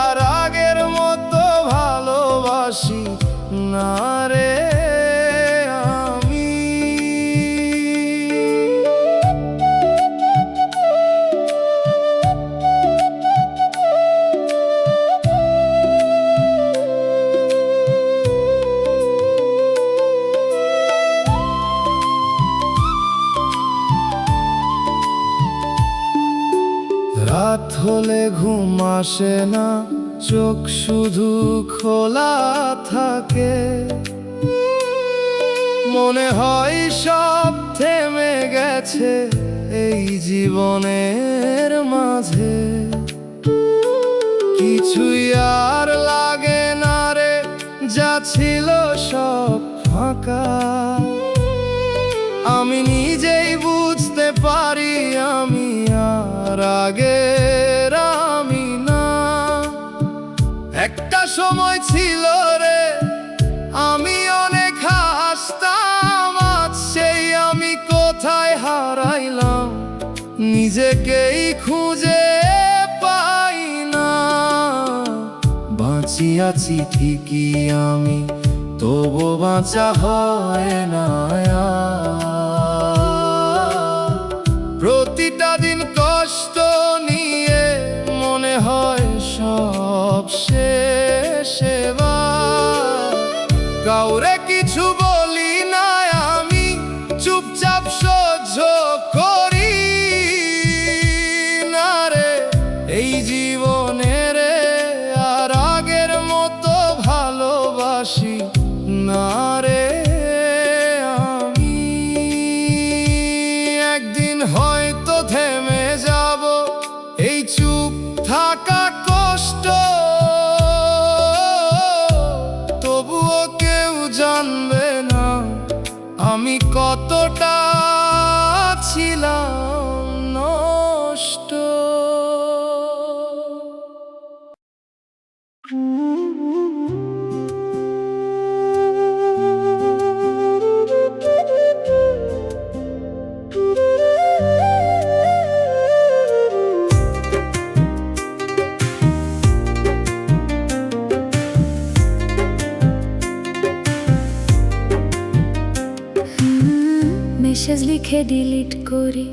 আর আগের মতো ভালোবাসি না রে আমি। রাত হলে ঘুম আসে না, চোখ শুধু খোলা থাকে। মনে হয় সব থেমে গেছে এই জীবনের মাঝে। কিছুই আর লাগে না রে, যা ছিল সব ফাঁকা। আমি নিজেই বুঝতে পারি আমি আর আগের আমি না। একটা সময় ছিল রে আমি অনেক হাসতাম, আজ সেই আমি কোথায় হারাইলাম নিজেকেই খুঁজে পাই না। বাঁচিয়াছি ঠিকই আমি, তবু বাঁচা হয় না আর। প্রতিটা দিন কষ্ট নিয়ে মনে হয় সব শেষ এবার। কাউরে কিছু বলি না আমি, চুপচাপ সহ্য করি না রে এই জীবনে রে। আর আগের মতো ভালোবাসি না রে আমি কতটা ছিলাম নষ্ট। মেসেজ লিখে ডিলিট করি,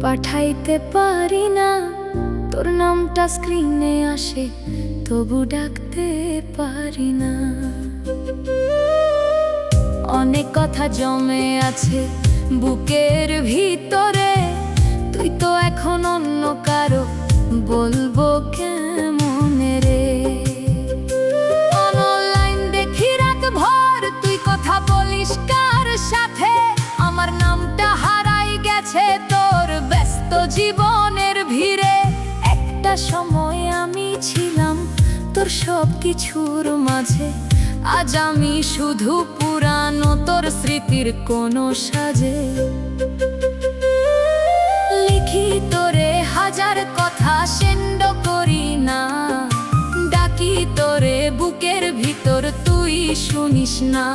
পাঠাইতে পারি না। তোর নামটা স্ক্রিনে আসে, তবু ডাকতে পারি না। অনেক কথা জমে আছে বুকের ভিতরে, তুই তো এখন অন্য কারো, বলবো কেমনে রে। অনলাইন দেখি রাত ভর, তুই কথা বলিস কার সাথে। আমার নামটা হারাই গেছে তোর ব্যস্ত জীবনের ভিড়ে। একটা সময় আমি ছিলাম তোর সব কিছুর মাঝে, আজ আমি শুধু পুরানো তোর স্মৃতির কোনো সাজে। লিখি তোরে হাজার কথা, সেন্ড করি না। ডাকি তোরে বুকের ভিতর, তুই শুনিস না।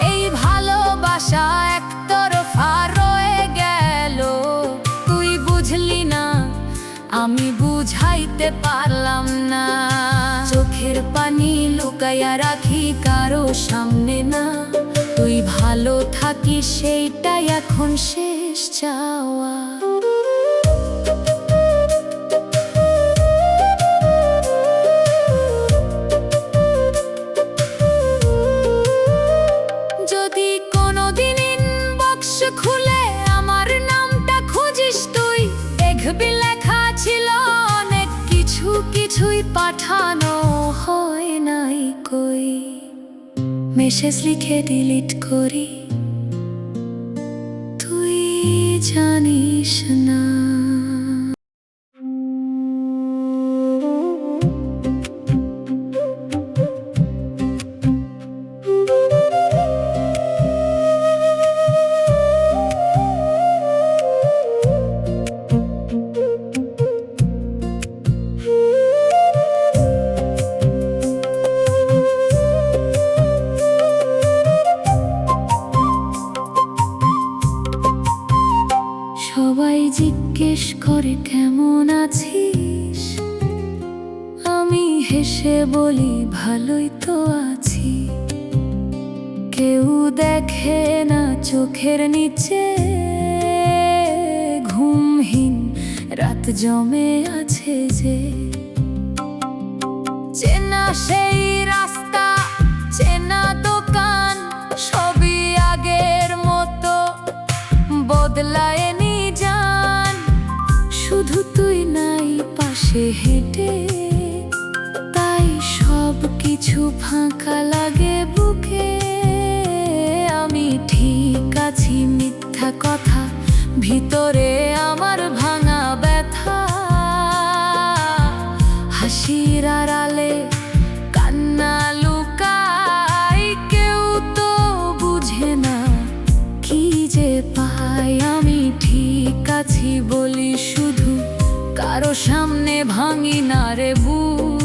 এই ভালোবাসা একতরফা রয়ে গেল, তুই বুঝলি না, আমি বুঝাইতে পারলাম না। চোখের পানি লুকাইয়া রাখি কারো সামনে না। তুই ভালো থাকিস সেইটাই এখন শেষ চাওয়া। যদি কোনোদিন ইনবক্স খুলে আমার নামটা খুঁজিস, তুই দেখবি লেখা ছিল অনেক কিছু, কিছুই পাঠানো হয় নাই কই। মেসেজ লিখে ডিলিট করি, তুই জানিস না। সবাই জিজ্ঞেস করে কেমন আছিস, আমি হেসে বলি ভালোই তো আছি। কেউ দেখে না চোখের নিচে, ঘুমহীন রাত জমে আছে যে। চেনা সেই রাস্তা, চেনা দোকান, সবই আগের মতো বদলায়নি জান। শুধু তুই নাই পাশে হেঁটে, তাই সব কিছু ফাঁকা লাগে বুকে। আমি ঠিক আছি মিথ্যা কথা, ভিতরে আমার ভাঙা ব্যথা। হাসির আড়ালে কান্না লুকাই, কেউ তো বুঝে না কি যে পাই। আমি ঠিক আছি বলি শুধু, কারো সামনে ভাঙি না রে বুক।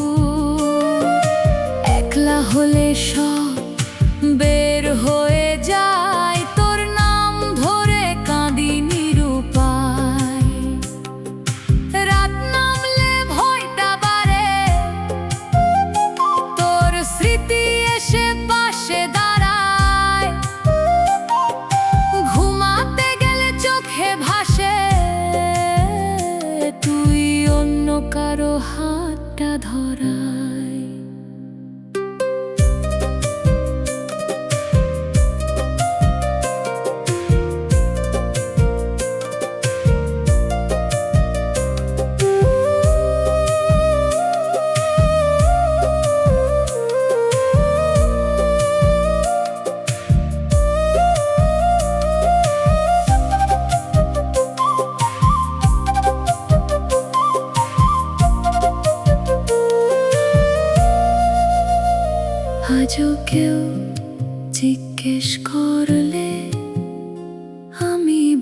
একলা হলে সব বের হয়ে যায়, তোর নাম ধরে কাঁদি নিরুপায়। রাত নামলে ভয়টা বাড়ে, তোর স্মৃতি এসে পাশে দাঁড়ায়। ঘুমাতে গেলে চোখে ভাসে, তুই অন্য কারো হাতটা ধরায়।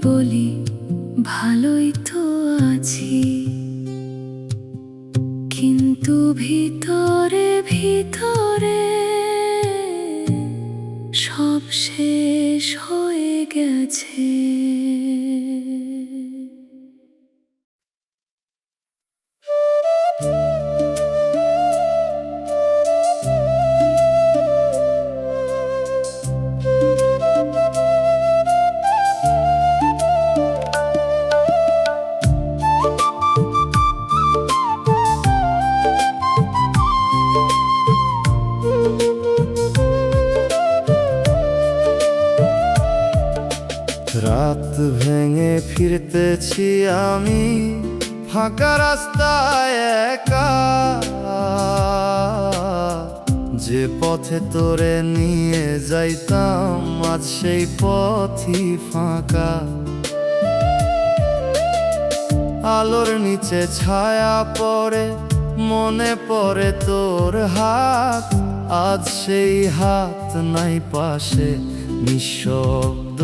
বলি ভালোই তো আছি, কিন্তু ভিতরে ভিতরে সব শেষ হয়ে গেছে। রাত ভেঙে ফিরতেছি আমি ফাঁকা রাস্তায় একা, যে পথে তোরে নিয়ে যাইতাম আজ সেই পথই ফাঁকা। আলোর নিচে ছায়া পড়ে, মনে পড়ে তোর হাত, আজ সেই হাত নাই পাশে, নিঃশব্দ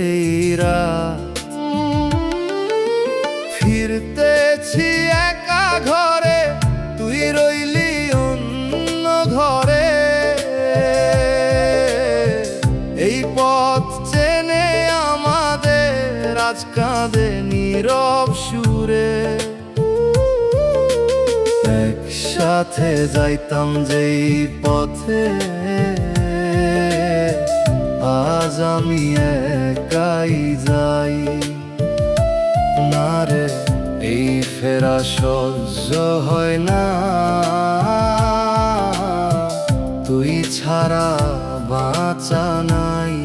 এই রাত। ফিরতেছি একা ঘরে, তুই রইলি অন্য ঘরে। এই পথ চেনে আমাদের আজ কাঁদে নীরব সুরে। একসাথে যাইতাম যেই পথে, আজ আমি একাই যাই। না রে, এই ফেরা সহ্য হয় না, তুই ছাড়া বাঁচা নাই।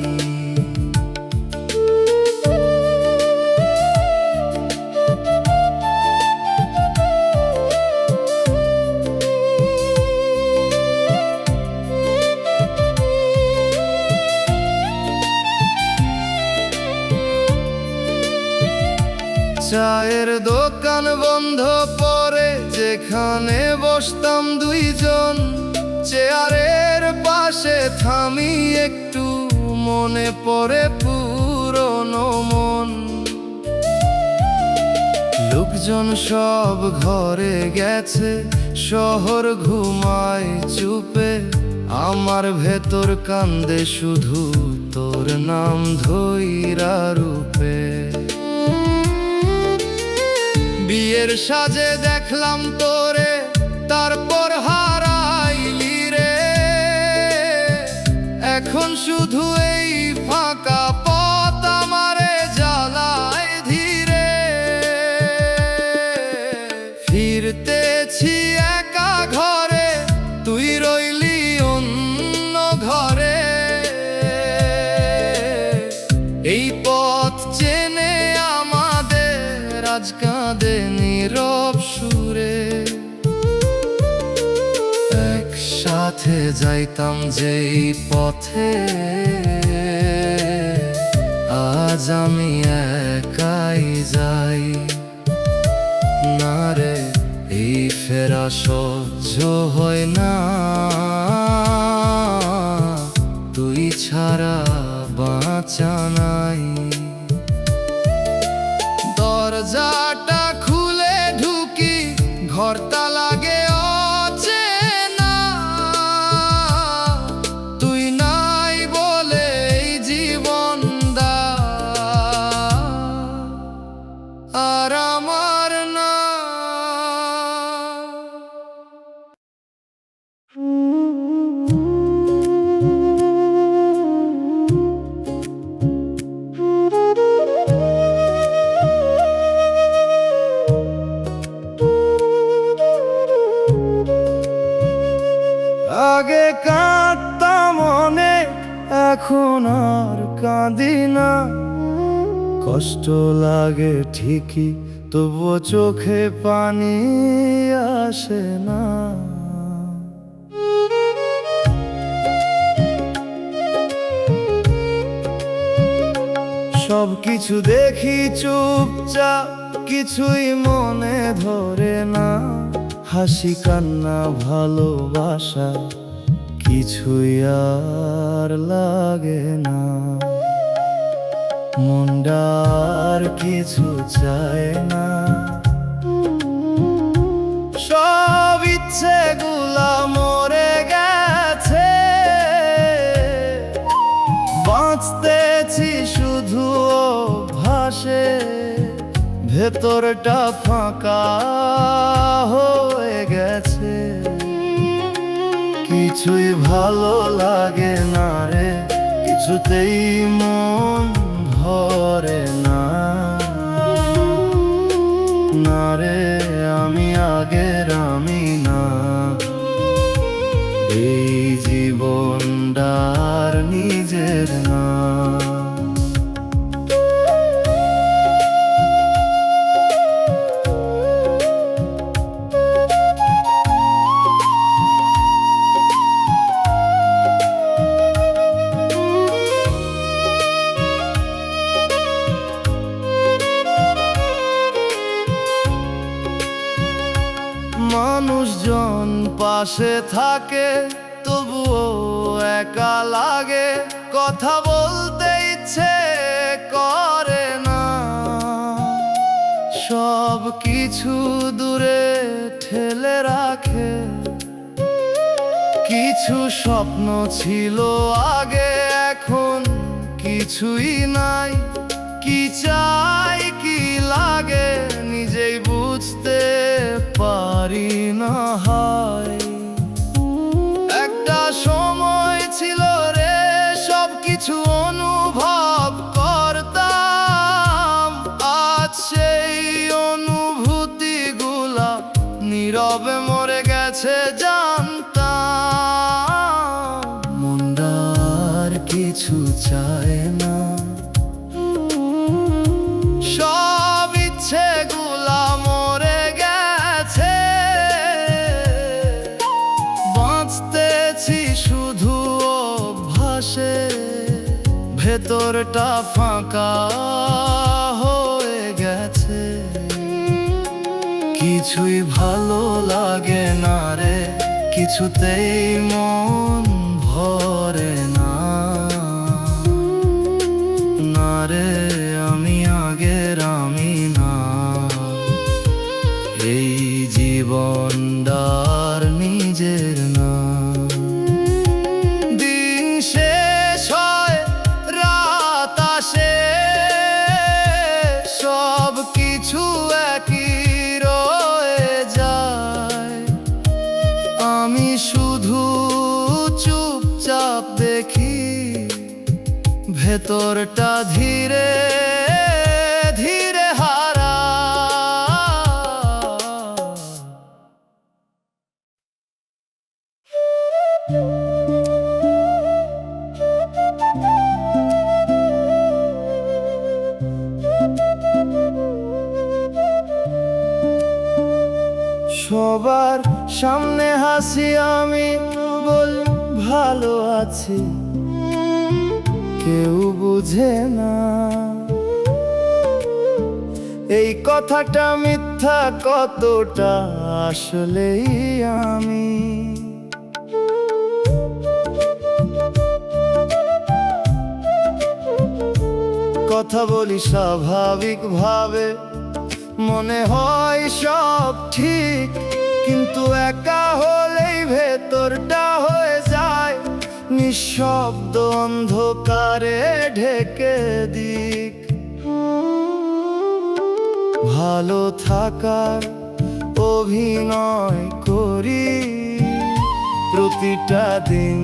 চায়ের দোকান বন্ধ পড়ে, যেখানে বসতাম দুইজন, চেয়ারের পাশে থামি একটু, মনে পড়ে পুরনো মন। লোকজন সব ঘরে গেছে, শহর ঘুমায় চুপে, আমার ভেতর কান্দে শুধু তোর নাম ধইরা রূপে। বিয়ের সাজে দেখলাম তোরে, তারপর হারাইলি রে। এখন শুধু এই ফাঁকা পথ আমারে জ্বালায় ধীরে। ফিরতেছি একা ঘরে, তুই রইলি অন্য ঘরে। এই পথ চেনে আমাদের আজ কাঁদে নীরব সুরে। একসাথে যাইতাম যেই পথে, আজ আমি একাই যাই। না রে, এই ফেরা সহ্য হয় না, তুই ছাড়া বাঁচা নাই। দরজাটা খুলে ঢুকি, ঘরটা লাগে অচেনা, তুই নাই বলে এই জীবনটা আর আমার না। আগে কাঁদতাম অনেক, এখন আর কাঁদি না। কষ্ট লাগে ঠিকই, তবুও চোখে পানি আসে না। সব কিছু দেখি চুপচাপ, কিছুই মনে ধরে না। হাসি কান্না ভালোবাসা কিছুই আর লাগে না। মনটার কিছু চায় না, সব ইচ্ছেগুলা মরে গেছে। বাঁচতেছি শুধু অভ্যাসে, ভেতরটা ফাঁকা হয়ে গেছে। কিছুই ভালো লাগে না রে, কিছুতেই মন ভরে না। না রে আমি আগের আমি না, এই জীবনটার নিজের না। মানুষজন পাশে থাকে তবুও একা লাগে, কথা বলতে ইচ্ছে করে না। সব কিছু দূরে ঠেলে রাখে, কিছু স্বপ্ন ছিল আগে, এখন কিছুই নাই। কি চাই কি লাগে নিজেই বুঝতে পারি না। হয় একটা সময় ছিল রে, সব কিছু অনুভব করতাম। আজ সেই অনুভূতিগুলা নীরবে মরে গেছে জানতাম। মনটার কিছু চায় না, সব ইচ্ছেগুলা মরে গেছে। বাঁচতেছি শুধু অভ্যাসে, ভেতরটা ফাঁকা হয়ে গেছে। কিছুই ভালো লাগে না রে, কিছুতেই মন ভরে না। না রে আমি আগের আমি না, এই জীবনটার নিজের না। দিন শেষ হয় রাত আসে, সব কিছু একই রয়ে যায়। আমি শুধু চুপচাপ দেখি, ভেতরটা ধীরে ধীরে হারা। সবার সামনে হাসি আমি, বল ভালো আছি, কেউ বুঝে না। এই কথাটা মিথ্যা কতটা আসলেই আমি। কথা বলি স্বাভাবিকভাবে, মনে হয় সব ঠিক, কিন্তু একা হলেই ভেতরটা হয়ে যায় নিঃশব্দ অন্ধকারে ঢেকে দিক। ভালো থাকার অভিনয় করি প্রতিটা দিন,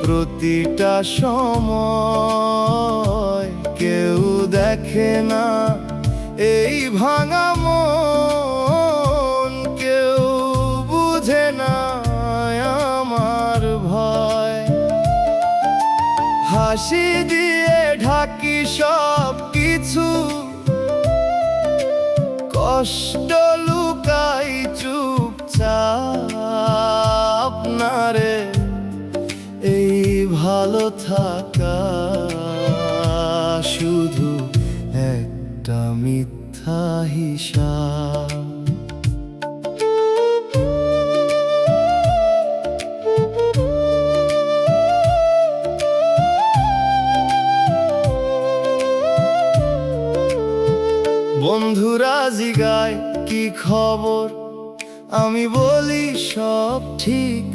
প্রতিটা সময়। কেউ দেখে না এই ভাঙা মন, কেউ বুঝে না আমার ভয়। হাসি দিয়ে ঢাকি সব কিছু, কষ্ট লুকাই চুপচাপ। না রে এই ভালো থাকা শুধু একটা মিথ্যা হিসাব। বন্ধুরা জিগায় কি খবর, আমি বলি সব ঠিক।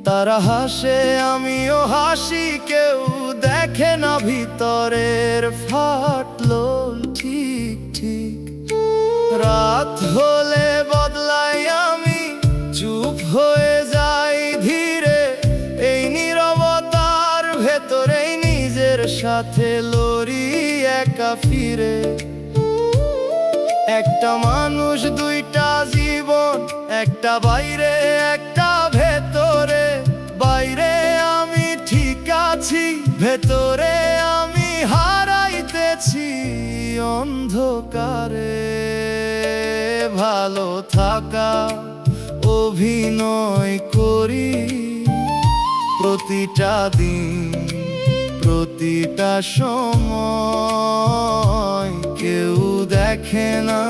তারা হাসে, আমিও হাসি, কেউ দেখে না ভিতরের ফাটলো ঠিক ঠিক। রাত হলে বদলাই আমি, চুপ হয়ে যাই ধীরে। এই নীরবতার ভেতরেই নিজের সাথে লড়ি একা ফিরে। একটা মানুষ, দুইটা জীবন, একটা বাইরে একটা ভেতরে। বাইরে আমি ঠিক আছি, ভেতরে আমি হারাইতেছি অন্ধকারে। ভালো থাকা অভিনয় করি প্রতিটা দিন, প্রতিটা সময়। কেউ দেখে না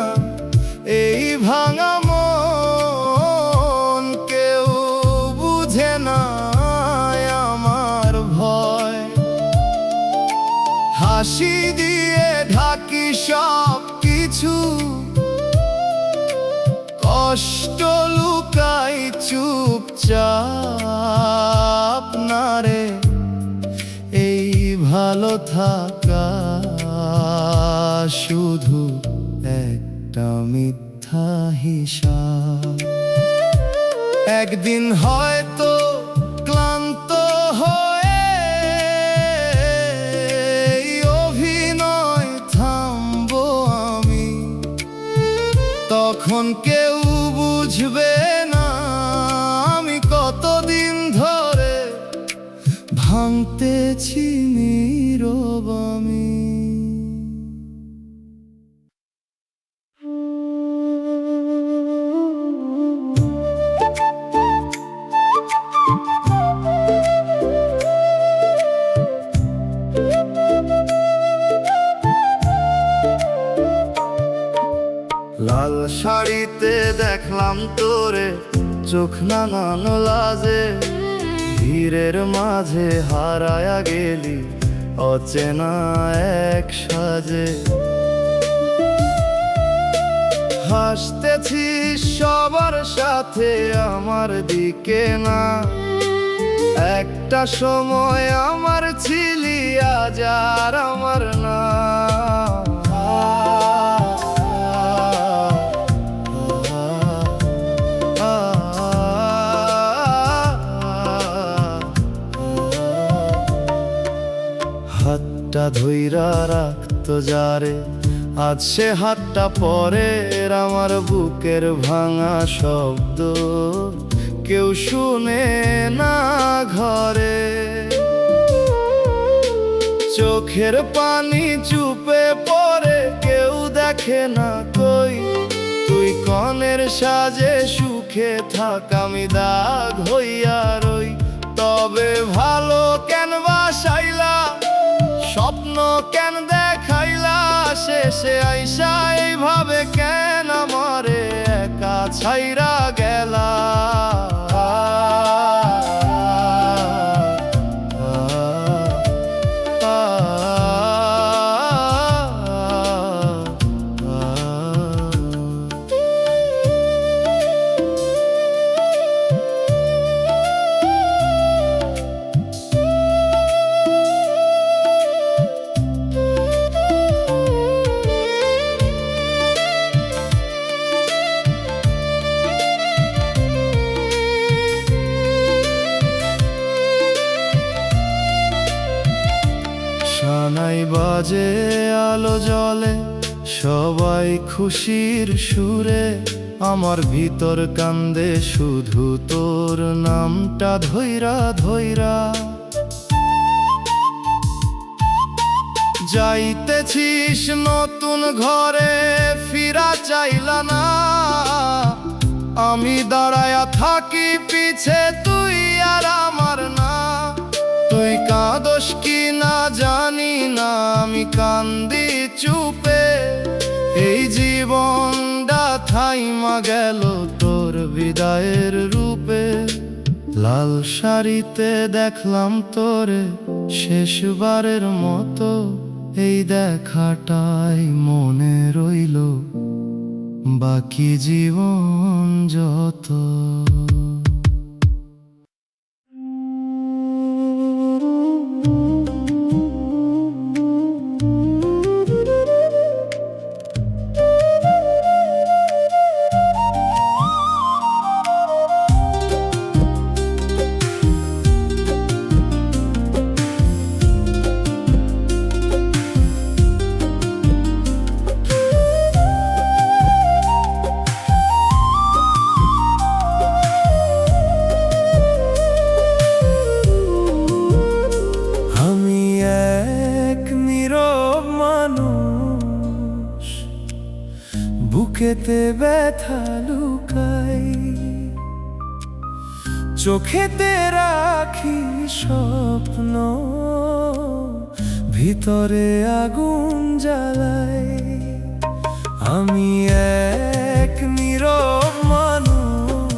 এই ভাঙা মন, কেউ বুঝে না আমার ভয়। হাসি দিয়ে ঢাকি সব কিছু, কষ্ট লুকাই চুপচাপ না রে। এই ভালো থাকা শুধু একটা মিথ্যা হিসাব। একদিন হয়তো ক্লান্ত হয়ে এই অভিনয় থামবো আমি। তখন কেউ বুঝবে না আমি কতদিন ধরে ভাঙতেছি নীরব আমি। লাল শাড়িতে দেখলাম তোরে, চোখ নানানো লাজে। ভিড়ের মাঝে হারায়া গেলি অচেনা এক সাজে। হাসতেছিস সবার সাথে, আমার দিকে না। একটা সময় আমার ছিলি, আজ আর আমার না। হাতটা ধইরা রাখতো যারে, আজ সে হাতটা পরের। আমার বুকের ভাঙা শব্দ কেউ শুনে না ঘরে। চোখের পানি চুপে পড়ে, কেউ দেখে না কই। তুই কনের সাজে সুখে থাক, আমি দাগ হইয়া রই। তবে ভালো কেন বাসাইলা, স্বপ্ন কেন দেখাইলা, শেষে আইসা এইভাবে কেন আমারে একা ছাইরা গেলা। সানাই বাজে, আলো জ্বলে, সবাই খুশির সুরে। আমার ভিতর কান্দে শুধু তোর নামটা ধইরা ধইরা। যাইতেছিস নতুন ঘরে, ফিরা চাইলা না। আমি দাঁড়ায়া থাকি পিছে, তুই আর আমার না। তুই কাঁদোস কি না জানি না, আমি কান্দি চুপে। এই জীবনটা থাইমা গেল তোর বিদায়ের রূপে। লাল শাড়িতে দেখলাম তোরে শেষবারের মতো, এই দেখাটাই মনে রইল বাকি জীবন যত। আমি এক নীরব মানুষ, বুকেতে ব্যথা লুকাই, চোখেতে রাখি স্বপ্ন, ভিতরে আগুন জ্বালাই। আমি এক নীরব মানুষ,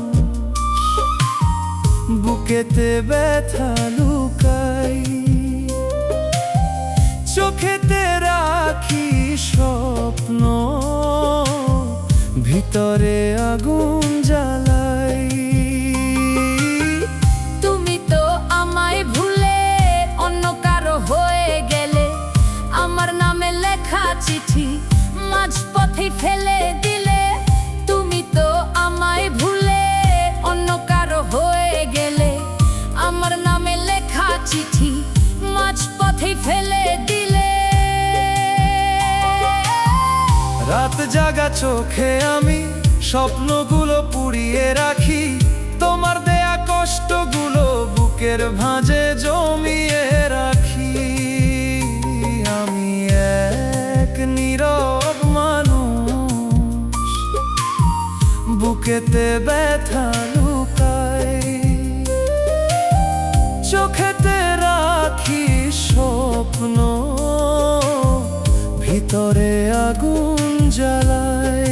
বুকেতে ব্যথা লুকাই, চোখেতে রাখি স্বপ্ন, ভিতরে আগুন জ্বালাই। তুমি তো আমায় ভুলে অন্য কারো হয়ে গেলে, আমার নামে লেখা চিঠি মাঝপথে ফেলে দিলে। তুমি তো আমায় ভুলে অন্য কারো হয়ে গেলে, আমার নামে লেখা চিঠি মাঝপথে ফেলে দিলে। রাত জাগা চোখে আমি স্বপ্নগুলো পুড়িয়ে রাখি, তোমার দেয়া কষ্টগুলো বুকের ভাঁজে জমিয়ে রাখি। আমি এক নীরব মানুষ, বুকেতে ব্যথা লুকাই, চোখেতে রাখি স্বপ্ন, ভিতরে আগুন জ্বালাই।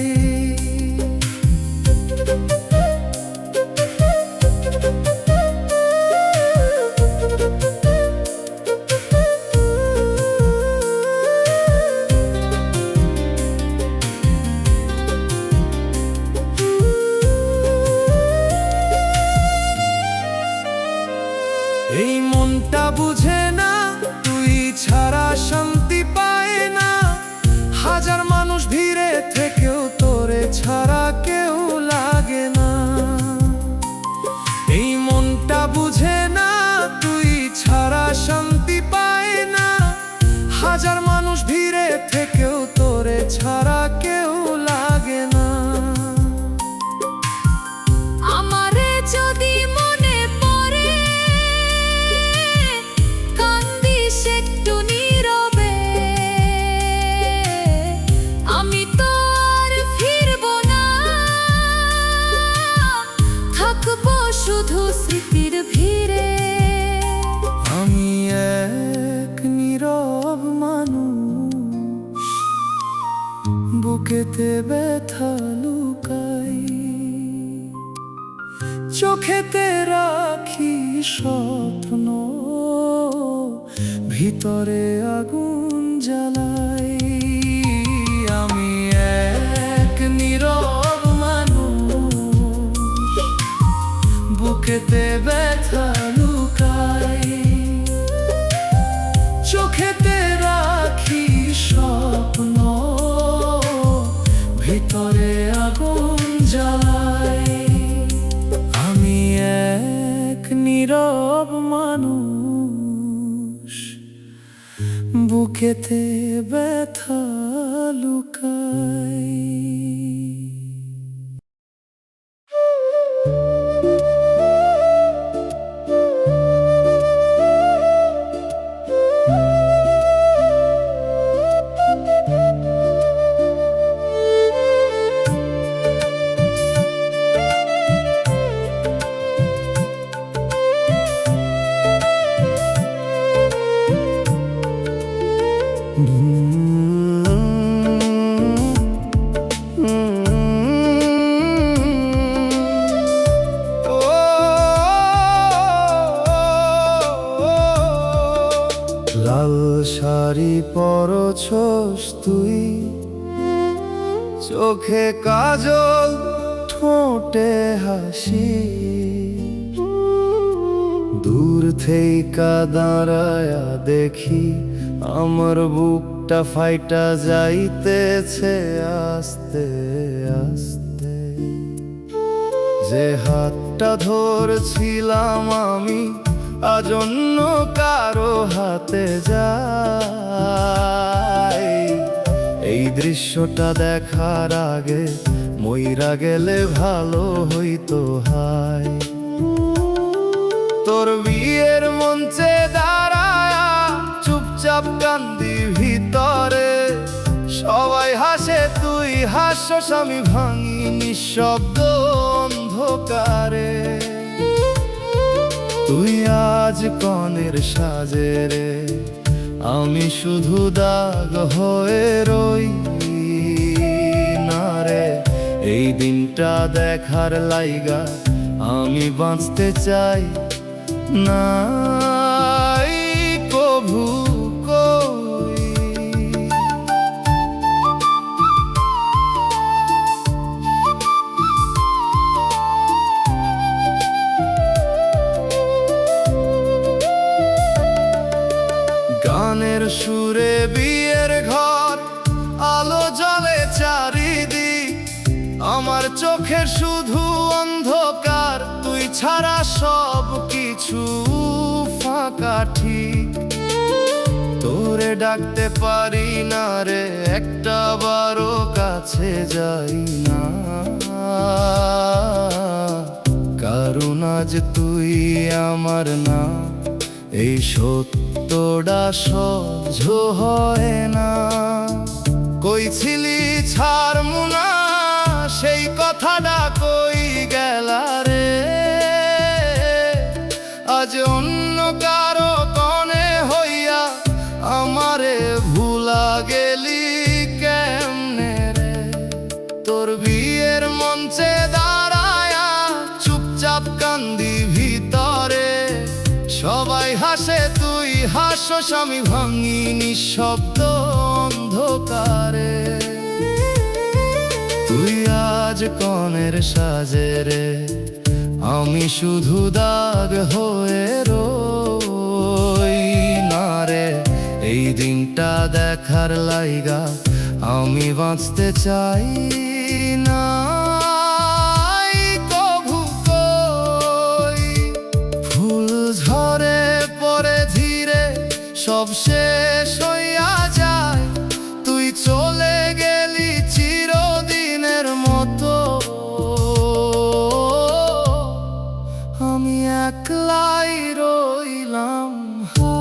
এই মনটা বুঝে না তুই ছাড়া শান্তি পায় না, হাজার মানুষ ভিড়ে থেকেও তোরে ছাড়া কেউ লাগে না। এই মনটা বুঝে না তুই ছাড়া শান্তি পায় না, হাজার মানুষ ভিড়ে থেকেও তোরে ছাড়া কেউ লাগে না। আমারে যদি মনে পড়ে কান্দিস একটু নীরবে, আমি তো আর ফিরব না, থাকবো শুধু স্মৃতির ভিড়ে। আমি এক নীরব মানুষ, বুকেতে ব্যথা লুকাই, চোখেতে রাখি স্বপ্ন, ভিতরে আগুন জ্বালাই। আমি এক নীরব মানুষ, বুকেতে ব্যথা লুকাই, চোখেতে রাখি স্বপ্ন, ভিতরে আগুন জ্বালাই। আমি এক নীরব মানুষ, বুকেতে ব্যথা লুকাই। তুই, চোখে কাজল ঠোঁটে হাসি, দূর থেইকা দাঁড়ায়া দেখি আমার বুকটা ফাইটা যাইতেছে আস্তে আস্তে। যে হাতটা ধরছিলাম আমি আজ অন্য কারো হাতে যায়। এই দৃশ্যটা দেখার আগে মইরা গেলে ভালো হইতো হায়। তোর বিয়ের মঞ্চে দাঁড়ায়া চুপচাপ কান্দি ভিতরে, সবাই হাসে তুই হাসস, আমি ভাঙি নিঃশব্দ অন্ধকারে। তুই আজ কনের সাজে রে, আমি শুধু দাগ হয়ে রই না রে। এই দিনটা দেখার লাইগা আমি বাঁচতে চাই নাই কভু কই। গানের সুরে বিয়ের ঘর, আলো জ্বলে চারিদিক, আমার চোখের শুধু অন্ধকার, তুই ছাড়া সব কিছু ফাঁকা ঠিক। তোরে ডাকতে পারি না রে, একটা বারো কাছে যাই না, কারণ আজ তুই আমার না। এই সত্যটা সহ্য হয় না, কই ছিলি ছাড়মু না, সেই কথাটা কই গেলা রে। আজ অন্য কারো কনে হইয়া আমারে ভুলা গেলি কেমনে রে। তোর বিয়ের মঞ্চে দাঁড়ায়া চুপচাপ কান্দি ভিতরে, সবাই হাসে তুই হাসস, আমি ভাঙি নিঃশব্দ অন্ধকারে। তুই আজ কনের সাজে রে, আমি শুধু দাগ হয়ে রই না রে। এই দিনটা দেখার লাইগা আমি বাঁচতে চাই না কভু কই। ফুল ঝরে পড়ে ধীরে, সব শেষ হইয়া যায়, তুই চলে গেলি চিরদিনের মতো, আমি একলাই রইলাম হায়।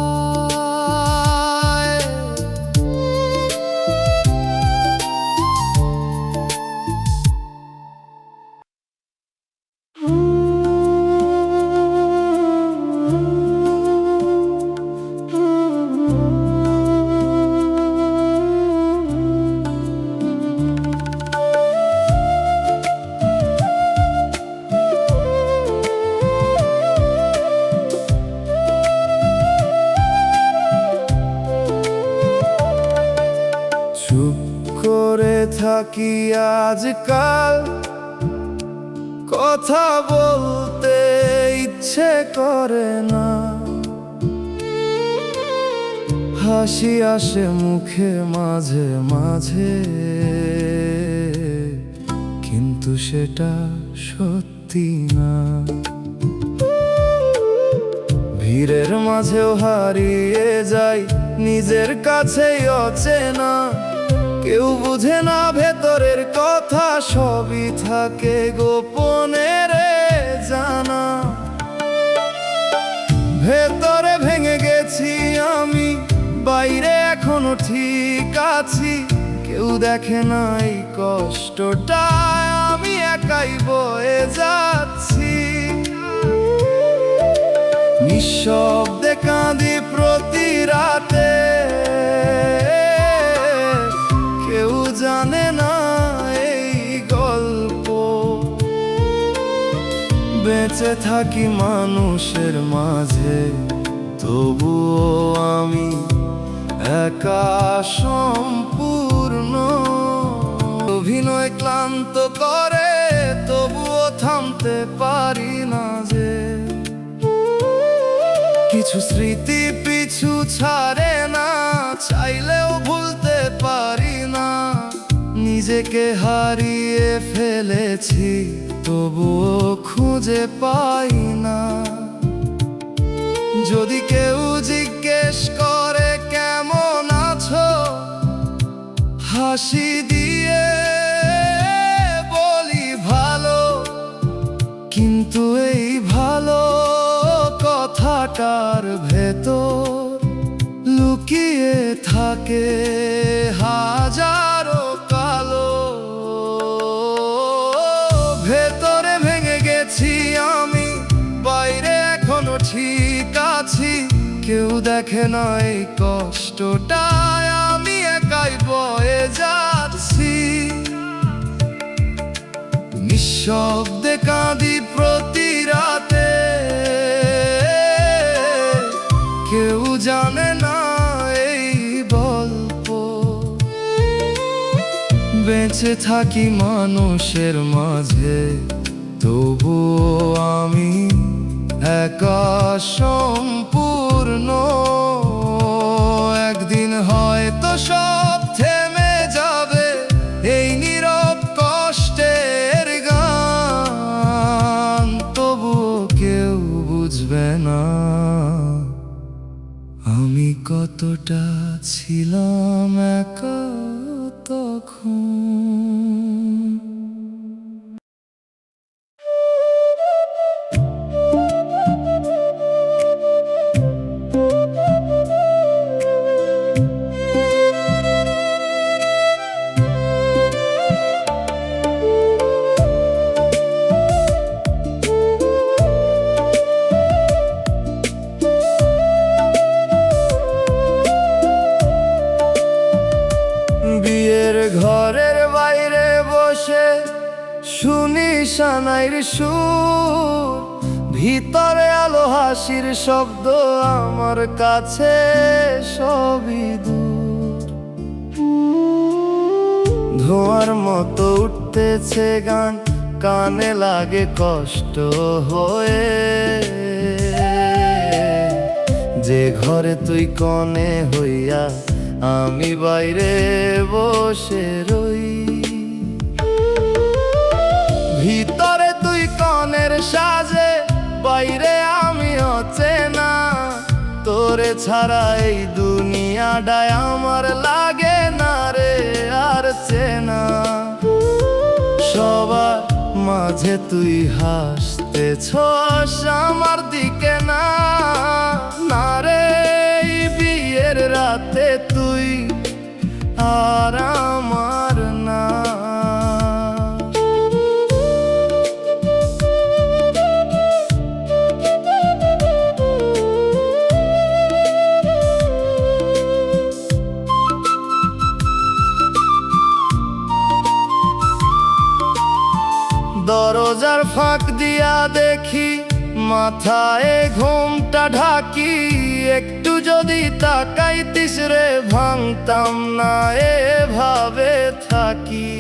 চুপ করে থাকি আজকাল, কথা বলতে ইচ্ছে করে না, হাসি আসে মুখে মাঝে মাঝে, কিন্তু সেটা সত্যি না। ভিড়ের মাঝেও হারিয়ে যাই, নিজের কাছেই অচেনা, কেউ বুঝে না ভেতরের কথা, সবই থাকে গোপনে রে জানা। ভেতরে ভেঙে গেছি আমি, বাইরে এখনো ঠিক আছি, কেউ দেখে না এই কষ্টটা, আমি একাই বয়ে যাচ্ছি। নিঃশব্দে কাঁদি প্রতি রাতে, কেউ জানে না এই গল্প। বেঁচে থাকি মানুষের মাঝে, তবুও আমি একা সম্পূর্ণ। আমায় ক্লান্ত করে, তবুও থামতে পারি না যে। কিছু স্মৃতি পিছু ছাড়ে না, চাইলেও ভুলতে পারি না। নিজেকে হারিয়ে ফেলেছি, তবুও খুঁজে পাই না। যদি কেউ জিজ্ঞেস করে কেমন আছো, হাসি দিয়ে বলি ভালো। কিন্তু এই ভালো কথাটার ভেতর লুকিয়ে থাকে হাজারো কালো। ভেতরে ভেঙে গেছি আমি, বাইরে এখনো ঠিক আছি। কেউ দেখে না এই কষ্টটায় আমি একাই বয়ে যাচ্ছি। নিঃশব্দে কাঁদি প্রতি রাতে, কেউ জানে না এই গল্প। বেঁচে থাকি মানুষের মাঝে, তবুও আমি একা সম্পূর্ণ। একদিন হয়তো সব থেমে যাবে, এই নীরব কষ্টের গান। তবুও কেউ বুঝবে না আমি কতটা ছিলাম একা তখন। ঘরের বাইরে বসে শুনি সানাইর সুর, ভিতরে আলো হাসির শব্দ, আমার কাছে সবই দূর। ধোঁয়ার মতো উঠতেছে গান, কানে লাগে কষ্ট হয়ে। যে ঘরে তুই কনে হইয়া আমি বাইরে বসে রই। ভিতরে তুই কনের সাজে, বাইরে আমি অচেনা। তোরে ছাড়া এই দুনিয়াটায় আমার লাগে না রে আর চেনা। সবার মাঝে তুই হাসতেছস আমার দিকে না, না রে। বিয়ের রাতে তুই আর আমার না। দরজার ফাঁক দিয়া দেখি, মাথায় ঘুমটা ঢাকি। একটু যদি তাকাইতিস রে, ভাঙতাম না এভাবে থাকি।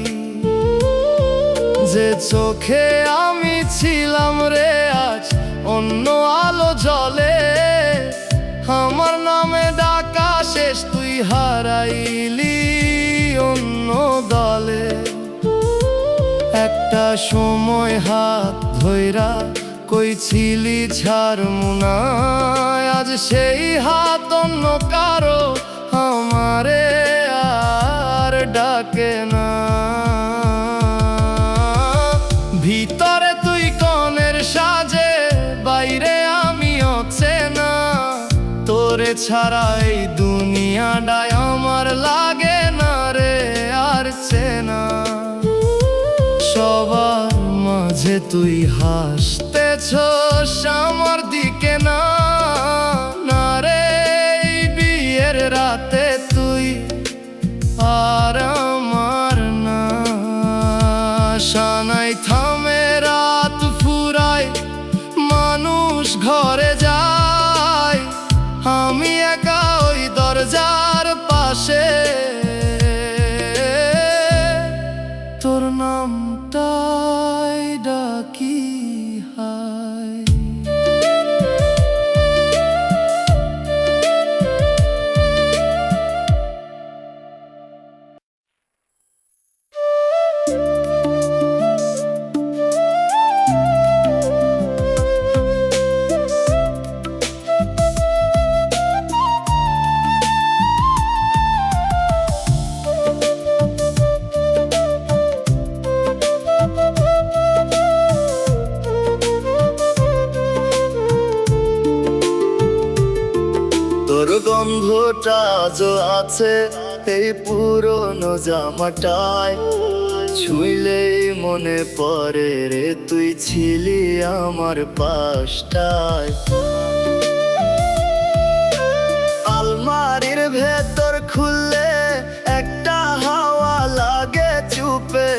যে চোখে আমি ছিলাম রে, আজ অন্য আলো জ্বলে। আমার নামে ডাকা শেষ, তুই হারাইলি অন্য দলে। একটা সময় হাত ধইরা কইছিলি ছাড়মু না, আজ সেই হাত অন্য কারো আমারে আর ডাকে না। ভিতরে তুই কনের সাজে, বাইরে আমি অচেনা। তোরে ছাড়া এই দুনিয়াটায় আমার লাগে না রে আর চেনা। সবার মাঝে তুই হাসতেছস আমার দিকে না, না রে। বিয়ের রাতে তুই আর আমার না। সানাই থামে রাত ফুরায়, মানুষ ঘরে যায়। আমি একা ওই দরজার পাশে, তোর না সুখটা আজও আছে এই পুরনো জামাটায়। ছুঁইলেই মনে পড়ে রে তুই ছিলি আমার পাশটায়। আলমারির ভেতর খুললে একটা হাওয়া লাগে চুপে,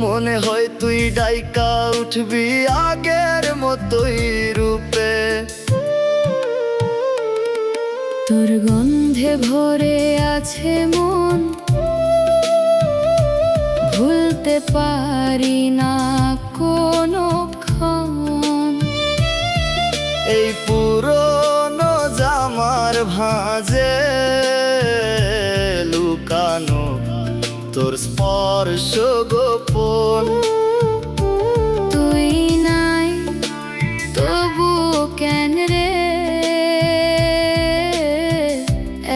মনে হয় তুই ডাইকা উঠবি আগের মতোই রূপে। তোর গন্ধে ভরে আছে মন, ভুলতে পারি না কোনোক্ষণ। এই পুরনো জামার ভাঁজে লুকানো তোর স্পর্শ গোপন। তুই নাই তবু কেন রে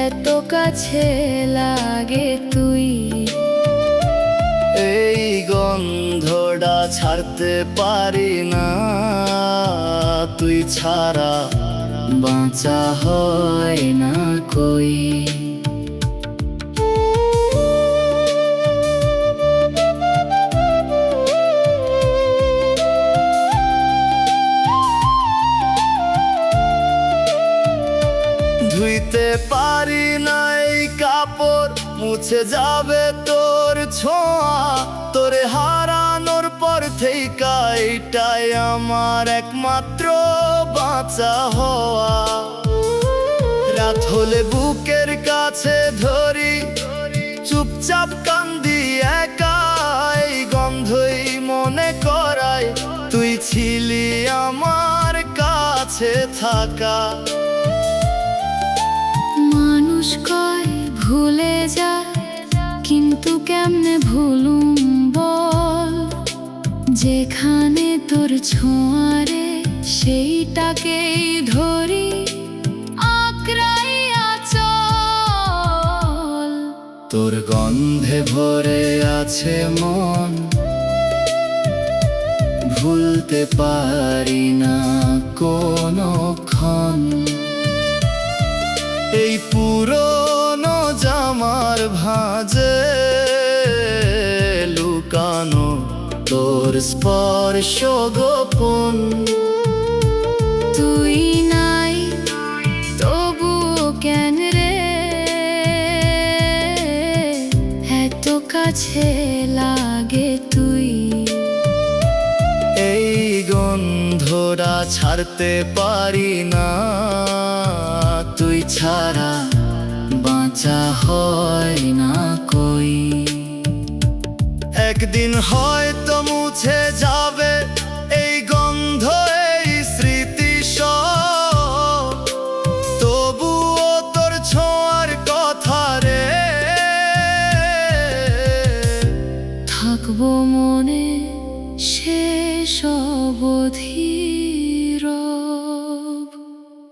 এত কাছে লাগে তুই। এই গন্ধটা ছাড়তে পারি না, তুই ছাড়া বাঁচা হয় না কই। ধুইতে পারি না এই কাপড়, মুছে যাবে তোর ছোঁয়া। তোরে হারানোর পর থেইকা এটাই আমার একমাত্র বাঁচা হওয়া। রাত হলে বুকের কাছে ধরি, চুপচাপ কান্দি একা। এই গন্ধই মনে করায় তুই ছিলি আমার কাছে থাকা। মানুষ কয় ভুলে যায়, কিন্তু কেমনে ভুলুম বল। যেখানে তোর ছোঁয়ারে সেইটাকেই ধরি আঁকড়াইয়া চল। তোর গন্ধে ভরে আছে মন, ভুলতে পারি না কোনোক্ষণ। এই পুরনো জামার ভাঁজে লুকানো তোর স্পর্শ গোপন। তুই নাই তবু কেন রে এত কাছে লাগে তুই। এই গন্ধটা ছাড়তে পারি না, তুই ছাড়া বাঁচা হয় না কই। একদিন হয়তো মুছে যাবে এই গন্ধ, এই স্মৃতি সব। তবুও তোর ছোঁয়ার কথা রে থাকবো মনে শেষ অবধি।